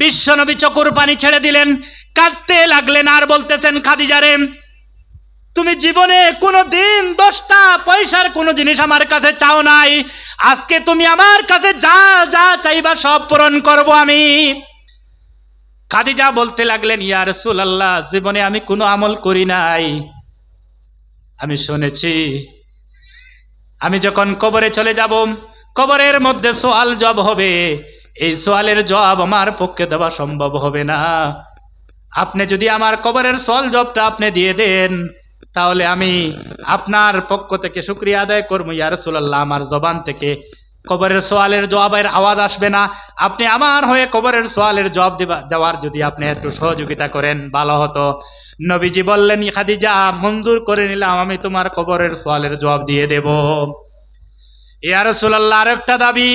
বিশ্বনবী চোখের পানি ছেড়ে দিলেন, কাঁদতে লাগলেন আর বলতেছেন খাদিজা রে তুমি জীবনে কোনোদিন 10টা পয়সার কোনো জিনিস আমার কাছে চাও নাই, আজকে তুমি আমার কাছে যা যা চাইবা সব পূরণ করব আমি। খাদিজা বলতে লাগলেন ইয়া রাসূলুল্লাহ জীবনে আমি কোনো আমল করি নাই, আমি শুনেছি আমি যখন কবরে চলে যাব কবরের মধ্যে সওয়াল জবাব হবে, এই সওয়ালের জবাব আমার পক্ষে দেওয়া সম্ভব হবে না, আপনি যদি আমার কবরের সওয়াল জবাবটা আপনি দিয়ে দেন তাহলে আমি আপনার পক্ষ থেকে শুকরিয়া আদায় করব ইয়া রাসূলুল্লাহ, আমার জবান থেকে কবরের সওয়ালের জবাবের আওয়াজ আসবে না। আপনি আমার হয়ে কবরের সওয়ালের জবাব দেওয়ার যদি আপনি একটু সহযোগিতা করেন ভালো হতো। নবীজি বললেন, খাদিজা মঞ্জুর করে নিলাম, আমি তোমার কবরের সওয়ালের জবাব দিয়ে দেব। ইয়া রাসূলুল্লাহ, আরেকটা দাবি,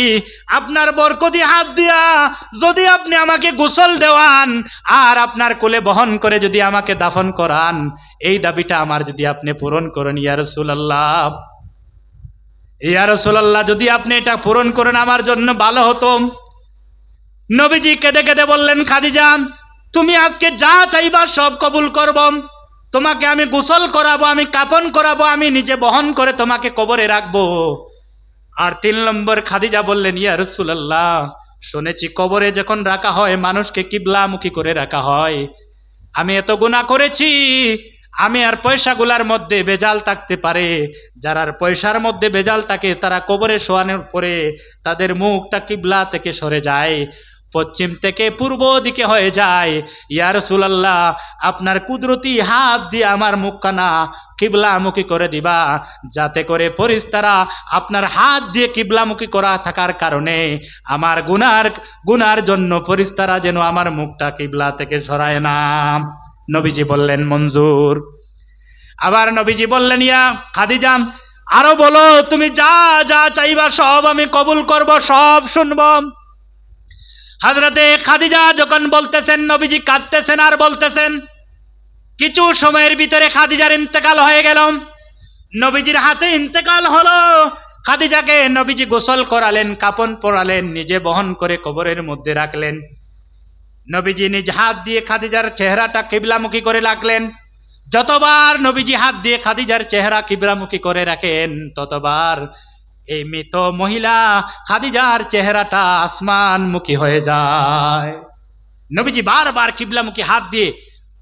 আপনার বরকতি হাত দিয়া যদি আপনি আমাকে গোসল দেওয়ান আর আপনার কোলে বহন করে যদি আমাকে দাফন করান, এই দাবিটা আমার যদি আপনি পূরণ করেন ইয়া রাসূলুল্লাহ, ইয়া রাসূলুল্লাহ, যদি আপনি এটা পূরণ করেন আমার জন্য ভালো হতো। নবীজি কেঁদে কেঁদে বললেন, খাদিজা তুমি আজকে যা চাইবা সব কবুল করব, তোমাকে আমি গোসল করাবো, আমি কাফন করাবো, আমি নিজে বহন করে তোমাকে কবরে রাখবো। আর 3 নম্বর খাদিজা বললেন, ইয়া রাসূলুল্লাহ, শুনেছি কবরে যখন রাখা হয় মানুষকে কিবলামুখী করে রাখা হয়, আমি এত গুনাহ করেছি, আমি আর পয়সাগুলার মধ্যে বেজাল থাকতে পারে, যারার পয়সার মধ্যে বেজাল থাকে তারা কবরে শোয়ানোর পরে তাদের মুখটা কিবলা থেকে সরে যায়, পশ্চিম থেকে পূর্ব দিকে হয়ে যায়। ইয়া রাসূলুল্লাহ, আপনার কুদরতি হাত দিয়ে আমার মুখখানা কিবলামুখী করে দিবা, যাতে করে ফেরেশতারা আপনার হাত দিয়ে কিবলামুখী করা থাকার কারণে আমার গুনার জন্য ফেরেশতারা যেন আমার মুখটা কিবলা থেকে সরায় না। নবীজি বললেন মঞ্জুর। আবার নবীজি বললেন, ইয়া খাদিজা আরো বলো, তুমি যা যা চাইবা সব আমি কবুল করব, সব শুনব। হযরতে খাদিজা যখন বলতেছেন, নবীজি কাঁদতেছেন আর বলতেছেন। কিছু সময়ের ভিতরে খাদিজার ইন্তেকাল হয়ে গেল, নবীজির হাতে ইন্তেকাল হলো। খাদিজাকে নবীজি গোসল করালেন, কাফন পরালেন, নিজে বহন করে কবরের মধ্যে রাখলেন। নবীজি নিজ হাত দিয়ে খাদিজার চেহারাটা কিবলামুখী করে রাখলেন। যতবার নবীজি হাত দিয়ে খাদিজার চেহারা কিবলামুখী করে রাখেন, ততবার এই মৃত মহিলা খাদিজার চেহারাটা আসমানমুখী হয়ে যায়। নবীজি বারবার কিবলামুখী হাত দিয়ে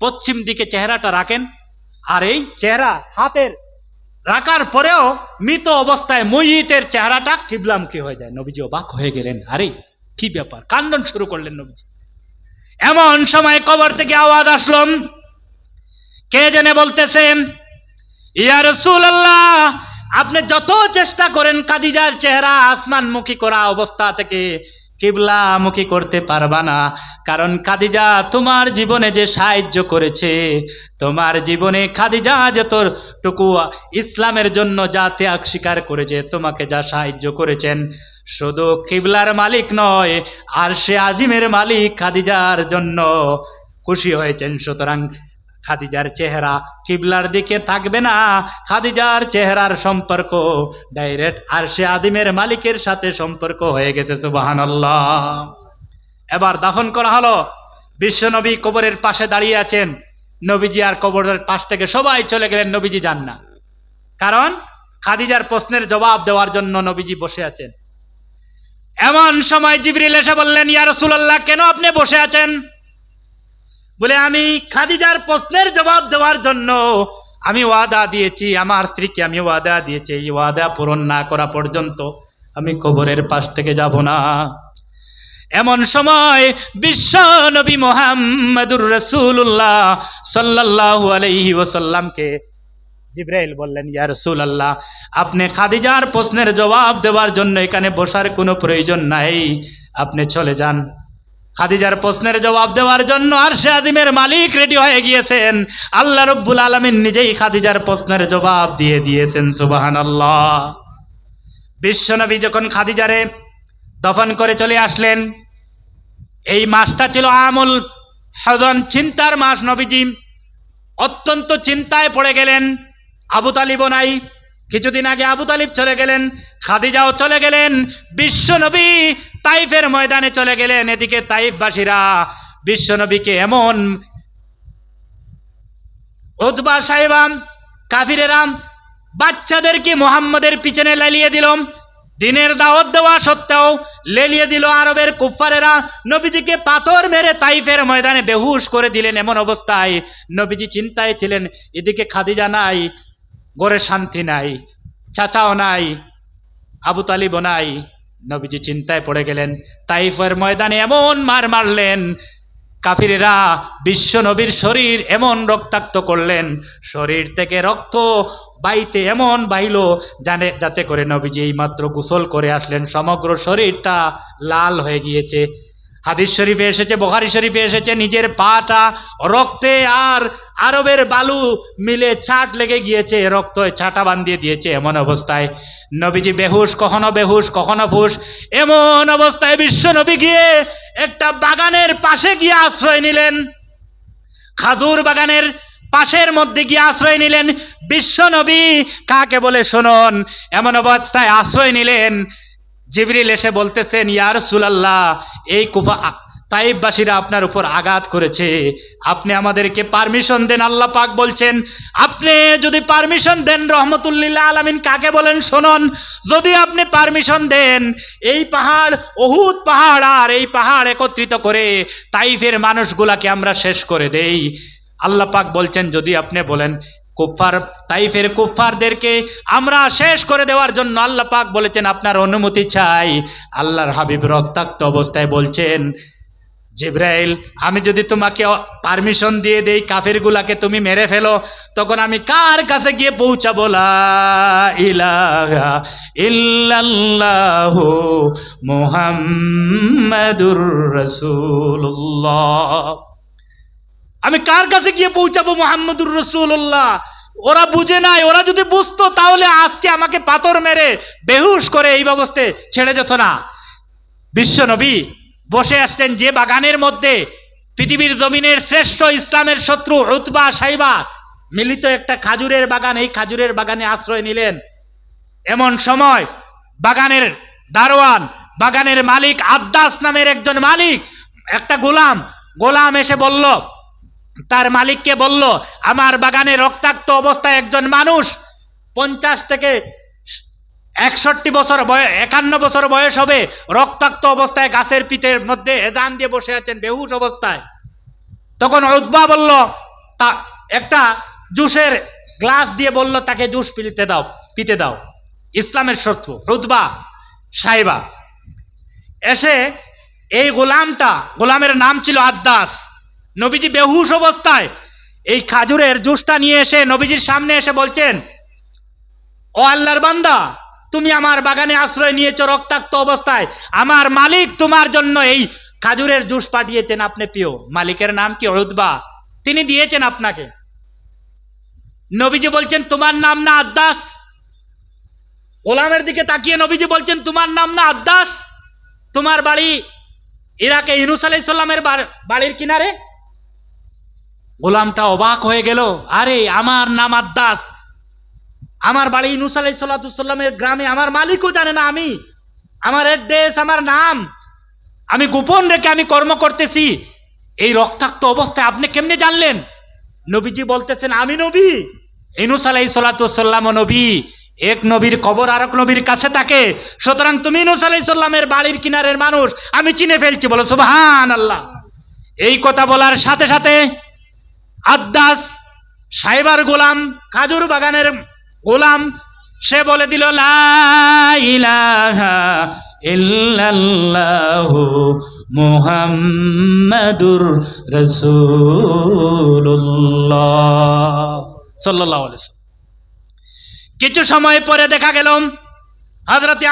পশ্চিম দিকে চেহারাটা রাখেন, আর এই চেহারা হাতের রাখার পরেও মৃত অবস্থায় ময়িতের চেহারাটা কিবলামুখী হয়ে যায়। নবীজি অবাক হয়ে গেলেন, আরে কি ব্যাপার, কান্দন শুরু করলেন নবীজি। এমন সময় কবর থেকে আওয়াজ আসলো, কে জেনে বলতেছে, ইয়া রাসূলুল্লাহ, আপনি যত চেষ্টা করেন খাদিজার চেহারা আসমানমুখী করা অবস্থা থেকে কিবলামুখী করতে পারবা না, কারণ খাদিজা তোমার জীবনে যে সাহায্য করেছে, তোমার জীবনে খাদিজা যতটুকু ইসলামের জন্য যা ত্যাগ স্বীকার করেছে, তোমাকে যা সাহায্য করেছেন, শুধু কিবলার মালিক নয় আরশে আজিমের মালিক খাদিজার জন্য খুশি হয়েছেন। সুতরাং খাদিজার চেহারা কিবলার দিকে থাকবে না, খাদিজার চেহারার সম্পর্ক ডাইরেক্ট আরশে আজিমের মালিকের সাথে সম্পর্ক হয়ে গেছে। সুবহানাল্লাহ। এবার দাফন করা হলো। বিশ্বনবী কবরের পাশে দাঁড়িয়ে আছেন, নবীজি আর কবরের পাশ থেকে সবাই চলে গেলেন, নবীজি যান না, কারণ খাদিজার প্রশ্নের জবাব দেওয়ার জন্য নবীজি বসে আছেন। এমন সময় জিবরিল এসে বললেন, ইয়া রাসূলুল্লাহ, কেন আপনি বসে আছেন? বলে, আমি খাদিজার প্রশ্নের জবাব দেওয়ার জন্য আমি ওয়াদা দিয়েছি, আমার স্ত্রীকে আমি ওয়াদা দিয়েছি, এই ওয়াদা পূরণ না করা পর্যন্ত আমি কবরের পাশ থেকে যাব না। এমন সময় বিশ্ব নবী মুহাম্মদুর রাসূলুল্লাহ সাল্লাল্লাহু আলাইহি ওয়াসাল্লামকে জিবরাইল বললেন, ইয়া রাসূলুল্লাহ, আপনি খাদিজার প্রশ্নের জবাব দেওয়ার জন্য এখানে বসার কোনো প্রয়োজন নাই, আপনি চলে যান। খাদিজার প্রশ্নের জবাব দেওয়ার জন্য আরশে আজিমের মালিক রেডি হয়ে গিয়েছেন। আল্লাহ রাব্বুল আলামিন নিজেই খাদিজার প্রশ্নের জবাব দিয়ে দিয়েছেন। সুবহানাল্লাহ। বিশ্বনবী যখন খাদিজারে দফন করে চলে আসলেন, এই মাসটা ছিল আমুল হযন, চিন্তার মাস। নবীজি অত্যন্ত চিন্তায় পড়ে গেলেন। আবু তালিবও নাই, কিছুদিন আগে আবু তালিব চলে গেলেন, খাদিজাও চলে গেলেন, বিশ্বনবী তাইফের ময়দানে চলে গেলেন। এদিকে তাইফবাসীরা বিশ্বনবীকে এমন উতবা সাহেবা কাফিরেরা বাচ্চাদেরকে মুহাম্মদের পিছনে লেলিয়ে দিল, দিনের দাওয়াত দেওয়া সত্ত্বেও লেলিয়ে দিল। আরবের কুফফারেরা নবীজিকে পাথর মেরে তাইফের ময়দানে বেহুশ করে দিলেন। এমন অবস্থায় নবীজি চিন্তায় ছিলেন, এদিকে খাদিজা নাই, ঘরে শান্তি নাই, চাচাও নাই, আবু তালিবও নাই। নবীজি চিন্তায় পড়ে গেলেন। তাইফের ময়দানে এমন মার মারলেন, কাফিরেরা বিশ্ব নবীর শরীর এমন রক্তাক্ত করলেন, শরীর থেকে রক্ত বাইতে এমন বাইলো যাতে করে নবীজি এই মাত্র গোসল করে আসলেন, সমগ্র শরীরটা লাল হয়ে গিয়েছে। হাদিস শরীফে এসেছে, বুখারী শরীফে এসেছে, নিজের পাটা রক্তে আর আরবের বালু মিলে ছাট লেগে গিয়েছে, রক্ত ছাটা বান্ধিয়ে দিয়েছে। এমন অবস্থায় নবীজি বেহুশ, কখনো বেহুশ কখনো ফুস, এমন অবস্থায় বিশ্ব নবী গিয়ে একটা বাগানের পাশে গিয়ে আশ্রয় নিলেন, খাজুর বাগানের পাশের মধ্যে গিয়ে আশ্রয় নিলেন। বিশ্ব নবী কাকে বলে শুনুন, এমন অবস্থায় আশ্রয় নিলেন, জিবরিল এসে বলতেছেন, ইয়া রাসূলুল্লাহ, এই কুফা তাইফবাসীরা আপনার উপর আঘাত করেছে, আপনি আমাদেরকে পারমিশন দেন। আল্লাহ পাক বলছেন, আপনি যদি পারমিশন দেন, রহমতুল্লিল আলামিন কাকে বলেন শুনুন, যদি আপনি পারমিশন দেন, এই পাহাড় উহুদ পাহাড় আর এই পাহাড় একত্রিত করে তাইফের মানুষগুলাকে আমরা শেষ করে দেই। আল্লাহ পাক বলছেন, যদি আপনি বলেন কুফার তাইফের কুফারদেরকে আমরা শেষ করে দেওয়ার জন্য আল্লাহ পাক বলেছেন আপনার অনুমতি চাই। আল্লাহর হাবিব রক্তাক্ত অবস্থায় বলছেন, জিবরাইল, আমি যদি তোমাকে পারমিশন দিয়ে দেই কাফেরগুলাকে তুমি মেরে ফেলো, তখন আমি কার কাছে গিয়ে পৌঁছাবো? লা ইলাহা ইল্লাল্লাহু মুহাম্মাদুর রাসূলুল্লাহ, আমি কার কাছে গিয়ে পৌঁছাবো? মুহাম্মাদুর রাসূলুল্লাহ। ওরা বুঝে নাই, ওরা যদি বুঝতো তাহলে আজকে আমাকে পাথর মেরে বেহুশ করে এই ব্যবস্থায় ছেড়ে যেত না। বিশ্ব নবী বসে আসতেন যে বাগানের মধ্যে পৃথিবীর জমিনের শ্রেষ্ঠ ইসলামের শত্রু উতবা সাইবা মিলিত একটা খাজুরের বাগান, এই খাজুরের বাগানে আশ্রয় নিলেন। এমন সময় বাগানের দারোয়ান, বাগানের মালিক আদ্দাস নামের একজন মালিক, একটা গোলাম এসে বলল, তার মালিককে বলল, আমার বাগানে রক্তাক্ত অবস্থায় একজন মানুষ 50 থেকে 61 বছর 51 বছর বয়স হবে, রক্তাক্ত অবস্থায় গাছের পিঠের মধ্যে এজান দিয়ে বসে আছেন বেহুশ অবস্থায়। তখন উতবা বলল, তা একটা জুসের গ্লাস দিয়ে বলল, তাকে জুস পিতে দাও। ইসলামের শত্রু উতবা সাইবা এসে এই গোলামের নাম ছিল আদ্দাস, নবীজি বেহুশ অবস্থায় এই খাজুরের জুসটা নিয়ে এসে নবীজির সামনে এসে বলছেন, ও আল্লাহর বান্দা, তুমি আমার বাগানে আশ্রয় নিয়েছো রক্তাক্ত অবস্থায়, আমার মালিক তোমার জন্য এই খাজুরের জুস পাঠিয়েছেন, আপনি পিও। মালিকের নাম কি? উতবা। তিনি দিয়েছেন আপনাকে। নবীজি বলছেন, তোমার নাম না আদ্দাস? গোলামের দিকে তাকিয়ে নবীজি বলছেন, তোমার নাম না আদ্দাস? তোমার বাড়ি ইরাকে ইউনূস আলাইহিস সালামের বাড়ির কিনারে? গোলামটা অবাক হয়ে গেল, আরে আমার নাম আদ্দাস, আমার বাড়ি ইউনূস আলাইহিস সালামের গ্রামে, আমার মালিকও জানে না আমি, আমার অ্যাড্রেস, আমার নাম আমি গোপন রেখে আমি কর্ম করতেছি, এই রক্তাক্ত অবস্থায় আপনি কেমনে জানলেন? নবীজি বলতেছেন, আমি নবী, ইউনূস আলাইহিস সালাম নবী, এক নবীর কবর আর এক নবীর কাছে থাকে, সুতরাং তুমি ইউনূস আলাইহিস সালামের বাড়ির কিনারের মানুষ, আমি চিনে ফেলছি। বলো সুবহানাল্লাহ। এই কথা বলার সাথে সাথে আদ্দাস সাইবার গোলাম, খাজুর বাগানের গোলাম, সে বলে দিল, লা ইলাহা ইল্লাল্লাহু মুহাম্মাদুর রাসূলুল্লাহ সাল্লাল্লাহু আলাইহি ওয়াসাল্লাম। কিছু সময় পরে দেখা গেল হযরতে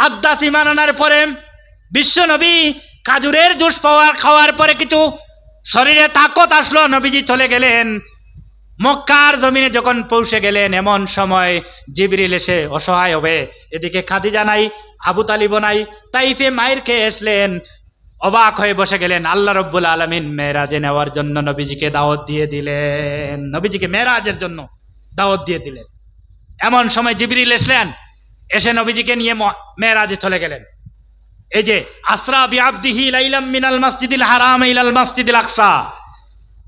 আদ্দাস ঈমান আনার পরে বিশ্ব নবী খাজুরের জুস খাওয়ার পরে কিছু শরীরে তাকত আসলো, নবীজি চলে গেলেন। মক্কার জমিনে যখন পৌঁছে গেলেন, এমন সময় জিবরিল এসে অসহায় হবে, এদিকে খাদিজা নাই, আবু তালিব নাই, তাইফে মায়ের খেয়ে আসলেন, অবাক হয়ে বসে গেলেন। আল্লাহ রব্বুল আলামিন মেরাজে নেওয়ার জন্য নবীজিকে দাওয়াত দিয়ে দিলেন, নবীজিকে মেরাজের জন্য দাওয়াত দিয়ে দিলেন। এমন সময় জিবরিল এসলেন, এসে নবীজিকে নিয়ে মেরাজে চলে গেলেন। এই যে আসরা বিআবদিহি লাইলাম মিনাল মসজিদিল হারাম ইলাল মসজিদিল আকসা,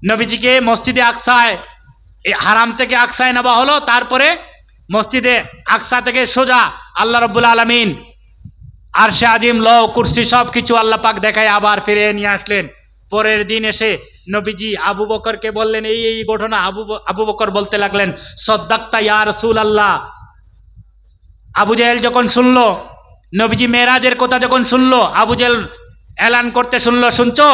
নবীজিকে মসজিদে আকসায় হারাম থেকে আকসায় নেওয়া হলো, তারপরে মসজিদে আকসা থেকে সোজা আল্লাহ রব্বুল আলামিন আরশে আজিম, লৌহ, কুরসি সব কিছু আল্লাহ পাক দেখায় আবার ফিরে নিয়ে আসলেন। পরের দিন এসে নবীজি আবু বকরকে বললেন এই ঘটনা। আবু বকর বলতে লাগলেন, সদ্দাক্তা ইয়া রাসূলুল্লাহ। আবু জেহেল যখন শুনলো, নবীজি মেরাজের কথা যখন শুনলো, আবু জেহেল এলান করতে শুনছো,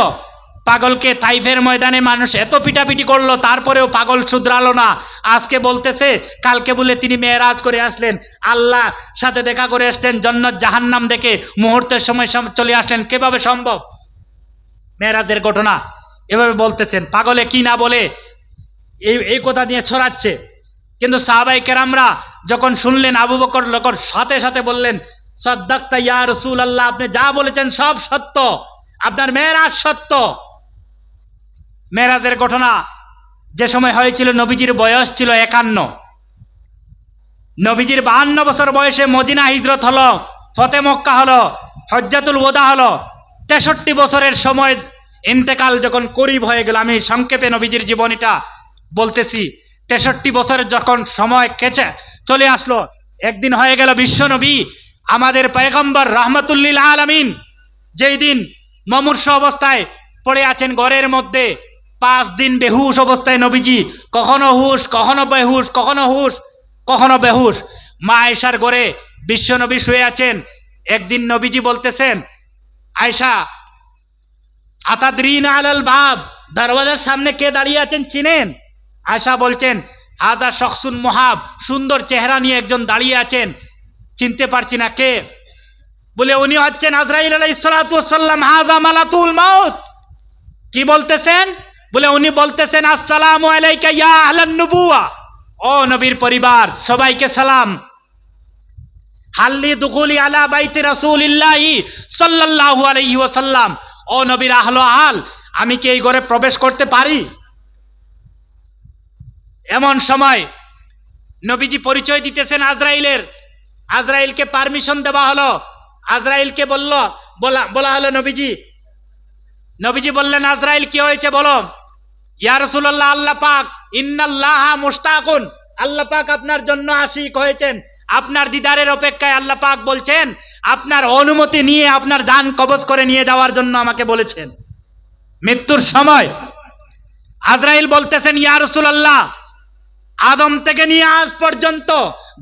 পাগলকে তাইফের ময়দানে মানুষ এত পিটাপিটি করলো, তারপরেও পাগল শুধরালো না। আজকে বলতেছে কালকে বলে তিনি মেরাজ করে আসলেন, আল্লাহ সাথে দেখা করে আসলেন, জান্নাত জাহান্নাম দেখে মুহূর্তের সময় চলে আসলেন। কিভাবে সম্ভব? মেরাজের ঘটনা এভাবে বলতেছেন, পাগলে কি না বলে এই কথা নিয়ে ছড়াচ্ছে। কিন্তু সাহাবায়ে কেরামরা যখন শুনলেন আবু বকর লোকর সাথে সাথে বললেন, সাদ্দাকতা ইয়া রাসূলুল্লাহ, আপনি যা বলেছেন সব সত্য, আপনার মেরাজ সত্য। মেরাজের ঘটনা যে সময় হয়েছিল, নবীজির বয়স ছিল 51। নবীজির 52 বছর বয়সে মদিনা হিজরত হলো, ফতে মক্কা হলো, হজ্জাতুল ওয়াদা হলো। 63 বছরের সময় ইন্তেকাল যখন করিব হয়ে গেল, আমি সংক্ষেপে নবীজির জীবনীটা বলতেছি। 63 বছরের যখন সময় কেচে চলে আসলো, একদিন হয়ে গেল বিশ্ব নবী আমাদের পয়গম্বর রাহমাতুল্লিল আলামিন যেই দিন মুমূর্ষ অবস্থায় পড়ে আছেন ঘরের মধ্যে, 5 দিন বেহুশ অবস্থায় নবীজি, কখনো হুশ, কখনো বেহুশ, কখনো হুশ, কখনো বেহুশ। মা আয়েশার ঘরে বিশ্ব নবী শুয়ে আছেন। একদিন নবীজি বলতেছেন, আয়েশা আতাদরিনা আলাল বাব, দরওয়াজার সামনে কে দাঁড়িয়ে আছেন চিনেন? আয়েশা বলছেন, হাদা শখসুন মুহাব, সুন্দর চেহারা নিয়ে একজন দাঁড়িয়ে আছেন, চিনতে পারছি না কে। বলে উনি হচ্ছেন আজরাইল আলাইহিস সালাতু ওয়াস সালাম, হাযা মালাকুল মাউত। কি বলতেছেন? বলে উনি বলতেছেন, আসসালামু আলাইকা ইয়া আহলান নুবুওয়া, ও নবীর পরিবার সবাইকে সালাম। হাল্লি দুখুলি আলা বাইতি রাসূলিল্লাহি সাল্লাল্লাহু আলাইহি ওয়াসাল্লাম, ও নবীর আহলে আল, আমি কি এই ঘরে প্রবেশ করতে পারি? এমন সময় নবীজি পরিচয় দিতেছেন আজরাইলের। আজরাইলকে পারমিশন দেওয়া হলো। আজরাইলকে বলা হলো নবীজি বললেন, আজরাইল কি হয়েছে বলো। ইয়া রাসূলুল্লাহ, আল্লাহ পাক, ইন্নাল্লাহা মুশতাকুন, আল্লাহ পাক আপনার জন্য আশিক হয়েছেন, আপনার দিদারের অপেক্ষায়। আল্লাহ পাক বলছেন আপনার অনুমতি নিয়ে আপনার জান কবজ করে নিয়ে যাওয়ার জন্য আমাকে বলেছেন মৃত্যুর সময়। আজরাইল বলতেছেন, ইয়া রাসূলুল্লাহ, আদম থেকে নিয়ে আজ পর্যন্ত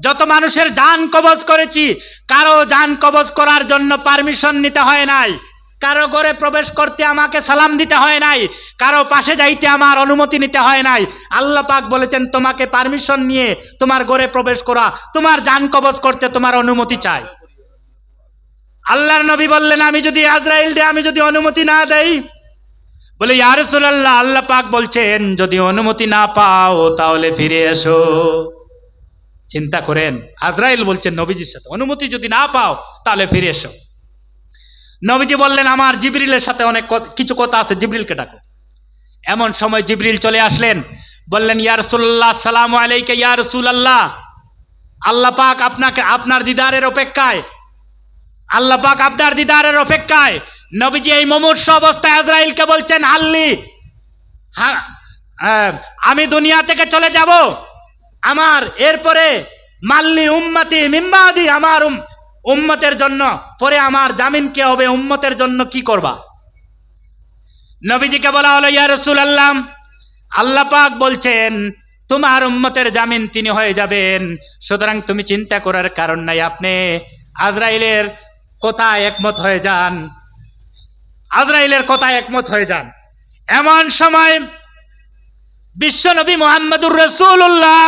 যত মানুষের জান কবজ করেছি, কারো জান কবজ করার জন্য পারমিশন নিতে হয় নাই, কারো ঘরে প্রবেশ করতে আমাকে সালাম দিতে হয় নাই, কারো পাশে যাইতে আমার অনুমতি নিতে হয় নাই। আল্লাহ পাক বলেছেন তোমাকে পারমিশন নিয়ে তোমার ঘরে প্রবেশ করা, তোমার জান কবজ করতে তোমার অনুমতি চাই। আল্লাহর নবী বললেন, আমি যদি অনুমতি না দেই? বলে, ইয়া রাসূলুল্লাহ, আল্লাহ পাক বলছেন যদি অনুমতি না পাও তাহলে ফিরে এসো। চিন্তা করেন, আজরাইল বলছেন নবীজির সাথে, অনুমতি যদি না পাও তাহলে ফিরে এসো। নবীজি বললেন, আমার জিবরিলের সাথে অনেক কিছু কথা আছে, জিবরিলকে ডাকো। এমন সময় জিবরিল চলে আসলেন, বললেন, ইয়া রাসূলুল্লাহ, আসসালামু আলাইকা ইয়া রাসূলুল্লাহ, আল্লাহ পাক আপনার দিদারের অপেক্ষায়, আল্লাহ পাক আপনার দিদারের অপেক্ষায়। নবীজি এই মুমূর্ষ অবস্থায় আজরাইলকে বলছেন, হাল্লি, আমি দুনিয়া থেকে চলে যাব, আমার এরপরে মাল্লি উম্মতি মিম্বাদি, আমার উম্মতের জন্য পরে আমার জামিন কে হবে, উম্মতের জন্য কি করবা? নবীজিকে বলা হলো, ইয়া রাসূলুল্লাহ, আল্লাহ পাক বলছেন তোমার উম্মতের জামিন তিনি হয়ে যাবেন, সুতরাং তুমি চিন্তা করার কারণ নাই, আপনি আজরাইলের কথায় একমত হয়ে যান, আজরাইলের কথায় একমত হয়ে যান। এমন সময় বিশ্বনবী মুহাম্মদুর রাসূলুল্লাহ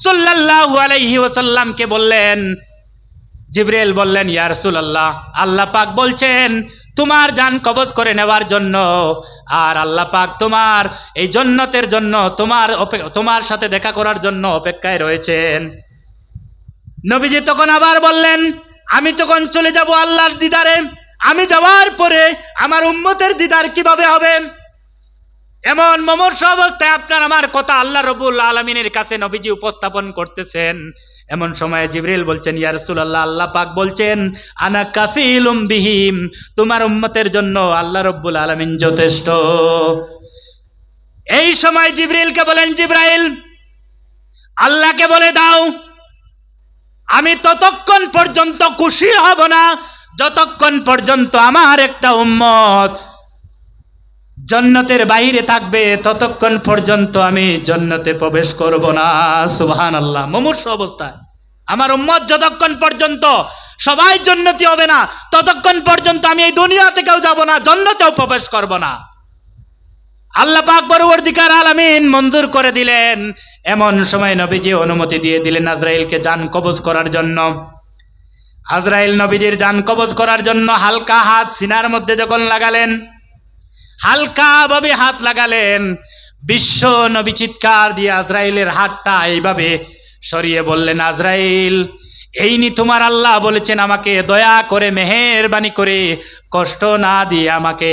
সাল্লাল্লাহু আলাইহি ওয়াসাল্লামকে বললেন, জিবরিল বললেন, ইয়া রাসূলুল্লাহ, আল্লাহ পাক বলছেন তোমার জান কবজ করে নেওয়ার জন্য, আর আল্লাহ পাক তোমার এই জান্নাতের জন্য, তোমার সাথে দেখা করার জন্য অপেক্ষায় রয়েছেন। নবীজি তখন আবার বললেন, আমি তখন চলে যাব আল্লাহর দিদারে, আমি যাওয়ার পরে আমার উম্মতের দিদার কিভাবে হবে? এমন মুমূর্ষ অবস্থায় আপনার আমার কথা আল্লাহ রাব্বুল আলামিনের কাছে নবীজি উপস্থাপন করতেছেন। এমন সময় জিবরিল বলছেন, ইয়া রাসূলুল্লাহ, আল্লাহ পাক বলছেন আনা কাফিলুম বিহিম, তোমার উম্মতের জন্য আল্লাহ রাব্বুল আলামিন যথেষ্ট। এই সময় জিবরিলকে বলেন, জিবরাইল, আল্লাহকে বলে দাও আমি ততক্ষণ পর্যন্ত খুশি হব না যতক্ষণ পর্যন্ত আমার একটা উম্মত জান্নাতের বাইরে থাকবে, ততক্ষণ পর্যন্ত আমি জান্নাতে প্রবেশ করব না। সুবহানাল্লাহ। মুমূর্ষ অবস্থায় আমার উম্মত যতক্ষণ পর্যন্ত সবাই জান্নাতি হবে না, ততক্ষণ পর্যন্ত আমি এই দুনিয়া থেকেও যাব না, জান্নাতেও প্রবেশ করব না। আল্লাহ পাক পরবর্তীকার আলামিন মঞ্জুর করে দিলেন। এমন সময় নবীজি অনুমতি দিয়ে দিলেন আজরাইলকে জান কবজ করার জন্য। আজরাইল নবীজির জান কবজ করার জন্য হালকা হাত সিনার মধ্যে যখন লাগালেন, হালকা ভাবে হাত লাগালেন, বিশ্ব নবী চিৎকার দিয়ে আজরাইলের হাতটা এইভাবে সরিয়ে বললেন, আজরাইল, এইনি তোমার আল্লাহ বলেছেন আমাকে দয়া করে মেহেরবানি করে কষ্ট না দিয়ে আমাকে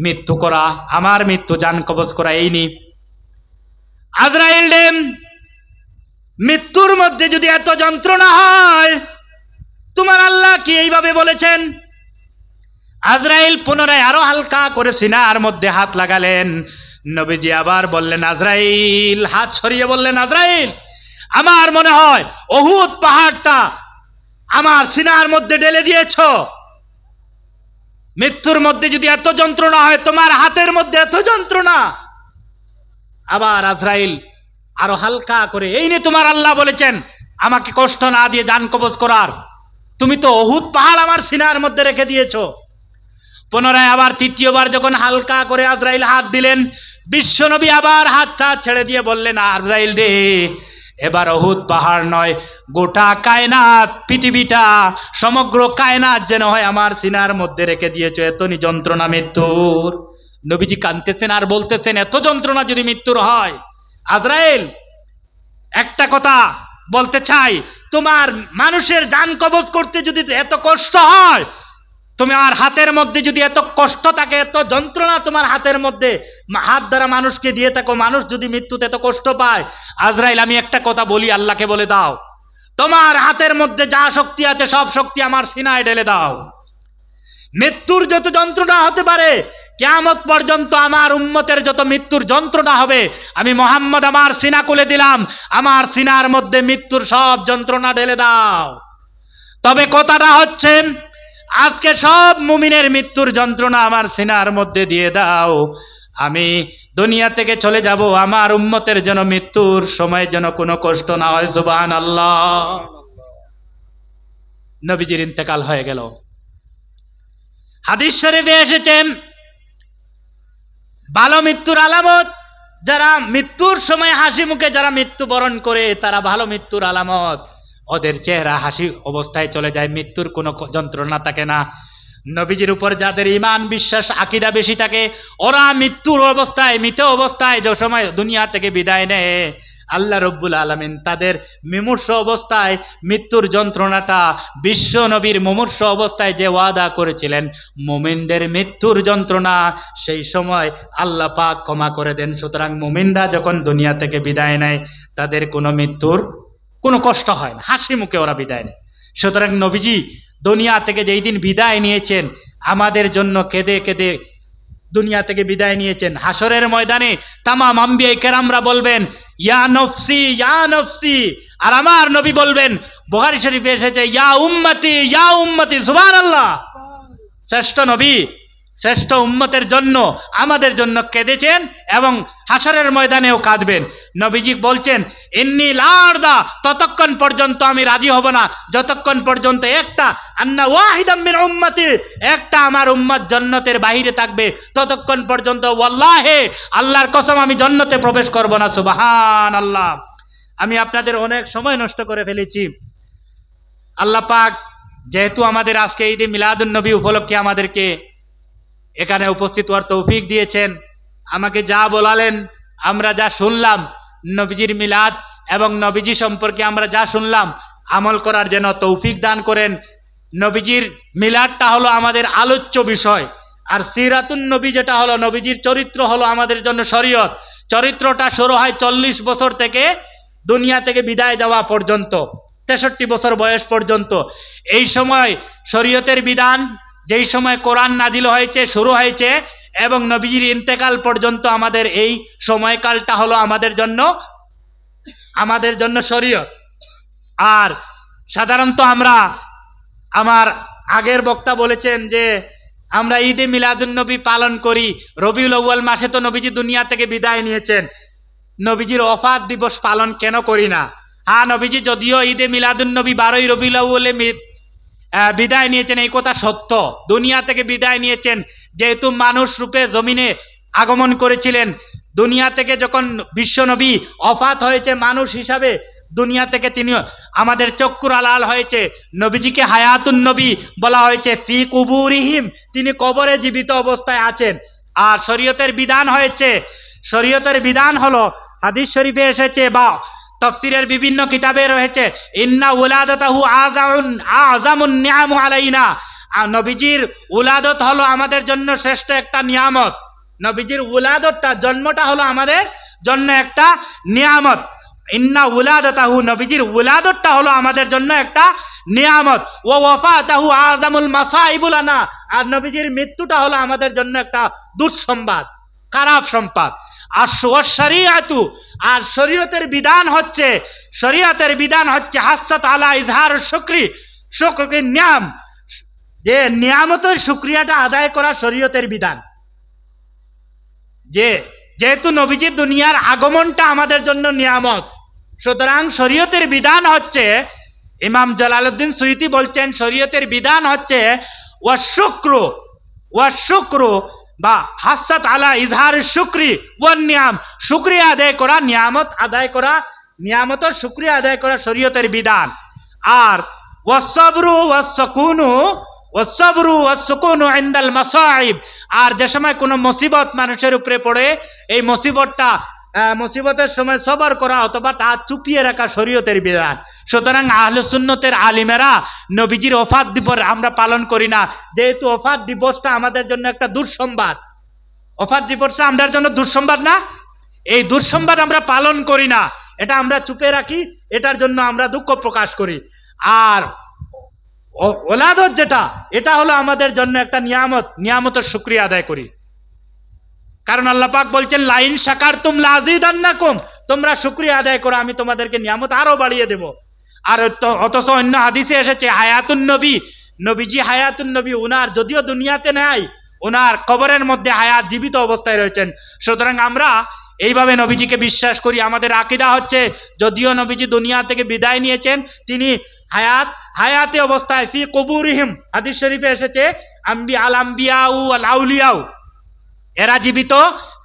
মৃত্যু করা, আমার মৃত্যু জান কবজ করা এইনি। আজরাইল ডেম, মৃত্যুর মধ্যে যদি এত যন্ত্রণা হয়, তোমার আল্লাহ কি এইভাবে বলেছেন? আজরাইল পুনরায় আরো হালকা করে সিনার মধ্যে হাত লাগালেন। নবীজি আবার বললেন, আজরাইল, হাত সরিয়ে বললেন, আজরাইল, আমার মনে হয় উহুদ পাহাড়টা আমার সিনার মধ্যে ঢেলে দিয়েছ। মৃত্যুর মধ্যে যদি এত যন্ত্রণা হয়, তোমার হাতের মধ্যে এত যন্ত্রণা। আবার আজরাইল আরো হালকা করে, এই নিয়ে তোমার আল্লাহ বলেছেন আমাকে কষ্ট না দিয়ে জান কবজ করার, তুমি তো উহুদ পাহাড় আমার সিনার মধ্যে রেখে দিয়েছো। পুনরায় আবার তৃতীয়বার যখন হালকা করে আজরাইল হাত দিলেন, বিশ্বনবী আবার হাতটা ছেড়ে দিয়ে বললেন, আজরাইল রে, এবার উহুদ পাহাড় নয়, গোটা কায়নাত, পৃথিবীটা, সমগ্র কায়নাত যেন হয় আমার সিনার মধ্যে রেখে দিয়েছো, এত যন্ত্রণা মৃত্যুর। নবীজি কাঁদতেছেন আর বলতেছেন, এত যন্ত্রণা যদি মৃত্যুর হয়, আজরাইল, একটা কথা বলতে চাই, তোমার মানুষের জান কবজ করতে যদি এত কষ্ট হয়, তোমার হাতের মধ্যে যদি এত কষ্ট থাকে, এত যন্ত্রণা তোমার হাতের মধ্যে, হাত দ্বারা মানুষকে দিয়ে থাকো, মানুষ যদি মৃত্যুতে এত কষ্ট পায়, আজরাইল, আমি একটা কথা বলি, আল্লাহকে বলে দাও, তোমার হাতের মধ্যে যা শক্তি আছে সব শক্তি আমার সিনায় ঢেলে দাও। মৃত্যুর যত যন্ত্রণা হতে পারে, কিয়ামত পর্যন্ত আমার উম্মতের যত মৃত্যুর যন্ত্রণা হবে, আমি মুহাম্মদ আমার সিনা খুলে দিলাম, আমার সিনার মধ্যে মৃত্যুর সব যন্ত্রণা ঢেলে দাও। তবে কথাটা হচ্ছে, আজকে সব মুমিনের মৃত্যুর যন্ত্রণা আমার সিনার মধ্যে দিয়ে দাও, আমি দুনিয়া থেকে চলে যাব, আমার উম্মতের যেন মৃত্যুর সময় যেন কোনো কষ্ট না হয়। সুবহানাল্লাহ। নবীজির ইন্তেকাল হয়ে গেল। হাদিস শরীফে এসেছে, ভালো মৃত্যুর আলামত, যারা মৃত্যুর সময় হাসি মুখে যারা মৃত্যুবরণ করে, তারা ভালো মৃত্যুর আলামত, ওদের চেহারা হাসি অবস্থায় চলে যায়, মৃত্যুর কোনো যন্ত্রণা থাকে না। নবীজির উপর যাদের ঈমান, বিশ্বাস, আকীদা বেশি থাকে, ওরা মৃত্যুর অবস্থায়, মৃত অবস্থায় যে সময় দুনিয়া থেকে বিদায় নেয়, আল্লাহ রব্বুল আলামিন তাদের মুমূর্ষ অবস্থায় মৃত্যুর যন্ত্রণাটা, বিশ্ব নবীর মুমূর্ষ অবস্থায় যে ওয়াদা করেছিলেন মুমিনদের মৃত্যুর যন্ত্রণা, সেই সময় আল্লাহ পাক ক্ষমা করে দেন। সুতরাং মুমিনরা যখন দুনিয়া থেকে বিদায় নেয়, তাদের কোনো মৃত্যুর কোনো কষ্ট হয় না, হাসি মুখে ওরা বিদায় নেয়। সুতরাং নবীজি দুনিয়া থেকে যেই দিন বিদায় নিয়েছেন, আমাদের জন্য কেঁদে কেঁদে দুনিয়া থেকে বিদায় নিয়েছেন। হাসরের ময়দানে তামাম আম্বিয়া কেরামরা বলবেন, ইয়া নফসি, ইয়া নফসি, আর আমার নবী বলবেন, বুখারী শরীফে এসেছে, ইয়া উম্মতি, ইয়া উম্মতি। সুবহানাল্লাহ। শ্রেষ্ঠ নবী শ্রেষ্ঠ উম্মতের জন্য, আমাদের জন্য কেঁদেছেন এবং হাসরের ময়দানেও কাঁদবেন। নবীজি বলছেন, ইন্নী লা আরদা, ততক্ষণ পর্যন্ত আমি রাজি হব না যতক্ষণ পর্যন্ত একটা আন্না ওয়াহিদাম মিন উম্মতি, একটা আমার উম্মত জান্নাতের বাইরে থাকবে, ততক্ষণ পর্যন্ত ওয়াল্লাহি, আল্লাহর কসম, আমি জান্নাতে প্রবেশ করব না। সুবহানাল্লাহ। আমি আপনাদের অনেক সময় নষ্ট করে ফেলেছি। আল্লাহ পাক যেহেতু আমাদের আজকে ঈদে মিলাদুন নবী উপলক্ষে আমাদেরকে এখানে উপস্থিত হওয়ার তৌফিক দিয়েছেন, আমাকে যা বলালেন, আমরা যা শুনলাম, নবীজির মিলাদ এবং নবীজি সম্পর্কে আমরা যা শুনলাম, আমল করার যেন তৌফিক দান করেন। নবীজির মিলাদটা হলো আমাদের আলোচ্য বিষয়, আর সিরাতুন নবী যেটা হলো, নবীজির চরিত্র হলো আমাদের জন্য শরীয়ত। চরিত্রটা শুরু হয় 40 বছর থেকে দুনিয়া থেকে বিদায় যাওয়া পর্যন্ত, 63 বছর বয়স পর্যন্ত। এই সময় শরীয়তের বিধান, যেই সময় কোরআন নাজিল হয়েছে, শুরু হয়েছে, এবং নবীজির ইন্তেকাল পর্যন্ত আমাদের এই সময়কালটা হলো আমাদের জন্য শরীয়ত। আর সাধারণত আমরা, আমার আগের বক্তা বলেছেন যে আমরা ঈদে মিলাদুন নবী পালন করি রবিউল আউয়াল মাসে, তো নবীজি দুনিয়া থেকে বিদায় নিয়েছেন, নবীজির ওফাত দিবস পালন কেন করি না? হ্যাঁ, নবীজি যদিও ঈদে মিলাদুন্নবী 12ই রবিউল আউয়ালে বিদায় নিয়েছেন, এই কথা সত্য, দুনিয়া থেকে বিদায় নিয়েছেন, যেহেতু মানুষ রূপে জমিনে আগমন করেছিলেন। দুনিয়া থেকে যখন বিশ্বনবী অফাত হয়েছে মানুষ হিসাবে, দুনিয়া থেকে তিনি আমাদের চক্ষুর আলাল হয়েছে। নবীজিকে হায়াতুন নবী বলা হয়েছে, ফি কুবুরিহিম, তিনি কবরে জীবিত অবস্থায় আছেন। আর শরীয়তের বিধান হয়েছে, শরীয়তের বিধান হলো হাদিস শরীফে এসেছে বা তাফসীরের বিভিন্ন কিতাবে রয়েছে, ইন্না উলাদাতাহু আযামুন নিআম আলাইনা, নবীজির উলাদত হলো আমাদের জন্য শ্রেষ্ঠ একটা নিয়ামত। নবীজির উলাদতটা, জন্মটা হলো আমাদের জন্য একটা নিয়ামত। ইন্না উলাদাতাহু, নবীজির উলাদতটা হলো আমাদের জন্য একটা নিয়ামত। ও ওয়াফাতাহু আযামুল মাসাইবুল আনা, আর নবীজির মৃত্যুটা হলো আমাদের জন্য একটা দুঃসংবাদ, খারাপ সংবাদ। আর শরিয়াতু, আর শরীয়তের বিধান হচ্ছে, শরীয়তের বিধান হচ্ছে হাসাত আলা ইজহার শুকরি, শুকরির নিয়াম, যে নিয়ামতের শুকরিয়াটা আদায় করা শরীয়তের বিধান। যেহেতু নবীজির দুনিয়ার আগমনটা আমাদের জন্য নিয়ামত, সুতরাং শরীয়তের বিধান হচ্ছে, ইমাম জালালউদ্দিন সুয়ুতি বলছেন, শরীয়তের বিধান হচ্ছে ওয়াশুক্রু বা হাসাত আলা ইজহার শুকরি ওয়ান নিয়াম, শুকরিয়া আদায় করা, নিয়ামত আদায় করা, নিয়ামতের শুকরিয়া আদায় করা শরীয়তের বিধান। আর ওয়াসসাবরু ওয়াসসুকুনু ইনদাল মাসাইব, আর যে সময় কোনো মুসিবত মানুষের উপরে পড়ে, এই মুসিবতের সময় সবর করা অথবা তা চুপিয়ে রাখা শরীয়তের বিধান। সুতরাং আহলে সুন্নতের আলিমেরা নবীজির ওফাত দিবস আমরা পালন করি না, যেহেতু ওফাত দিবসটা আমাদের জন্য একটা দুঃসংবাদ। ওফাত দিবসটা আমাদের জন্য দুঃসংবাদ না, এই দুঃসংবাদ আমরা পালন করি না, এটা আমরা চুপে রাখি, এটার জন্য আমরা দুঃখ প্রকাশ করি। আর ওলাদত যেটা, এটা হলো আমাদের জন্য একটা নিয়ামত, নিয়ামতের শুকরিয়া আদায় করি। কারণ আল্লাহ পাক বলছেন, লাইন শাকারতুম লাযিদান্নাকুম, তোমরা শুকরিয়া আদায় করো, আমি তোমাদেরকে নিয়ামত আরো বাড়িয়ে দেব। আর অথচ অন্য হাদিসে এসেছে হায়াতুন নবী, নবীজি হায়াতুন নবী, উনার যদিও দুনিয়াতে নাই, ওনার কবরের মধ্যে হায়াত, জীবিত অবস্থায় রয়েছেন। সুতরাং আমরা এইভাবে নবীজিকে বিশ্বাস করি। আমাদের আকীদা হচ্ছে, যদিও নবীজি দুনিয়া থেকে বিদায় নিয়েছেন, তিনি হায়াতে অবস্থায় ফি কুবুরিহিম, হাদিস শরীফে এসেছে, আল আম্বিয়াউ আল আউলিয়াউ, এরা জীবিত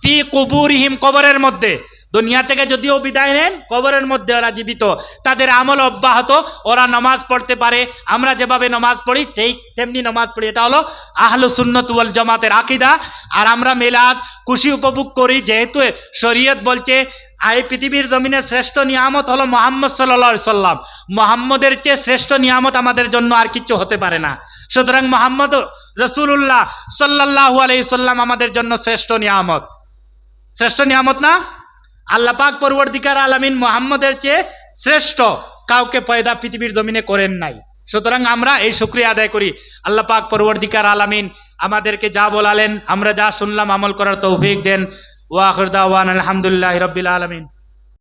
ফি কুবুরিহিম, কবরের মধ্যে। দুনিয়া থেকে যদিও বিদায় নেন, কবরের মধ্যে ওরা জীবিত, তাদের আমল অব্যাহত, ওরা নামাজ পড়তে পারে, আমরা যেভাবে নামাজ পড়ি ঠিক তেমনি নামাজ পড়ি। এটা হলো আহলে সুন্নাত ওয়াল জামাতের আকীদা। আর আমরা মিলাদ খুশি উপভোগ করি, যেহেতু শরীয়ত বলছে এই পৃথিবীর জমিনে শ্রেষ্ঠ নিয়ামত হলো মুহাম্মদ সাল্লাল্লাহু আলাইহি সাল্লাম, মুহাম্মদের চেয়ে শ্রেষ্ঠ নিয়ামত আমাদের জন্য আর কিছু হতে পারে না। সুতরাং মুহাম্মদ রাসূলুল্লাহ সাল্লাল্লাহু আলাইহি সাল্লাম আমাদের জন্য শ্রেষ্ঠ নিয়ামত, শ্রেষ্ঠ নিয়ামত না? আল্লাহ পাক পরওয়ারদিগার আলামিন মুহাম্মদের চেয়ে শ্রেষ্ঠ কাউকে পয়দা পৃথিবীর জমিনে করেন নাই। সুতরাং আমরা এই শুকরিয়া আদায় করি। আল্লাহ পাক পরওয়ারদিগার আলামিন আমাদেরকে যা বলালেন, আমরা যা শুনলাম আমল করার তৌফিক দেন। ওয়া আখির দাওয়ানা আলহামদুলিল্লাহি রাব্বিল আলামিন।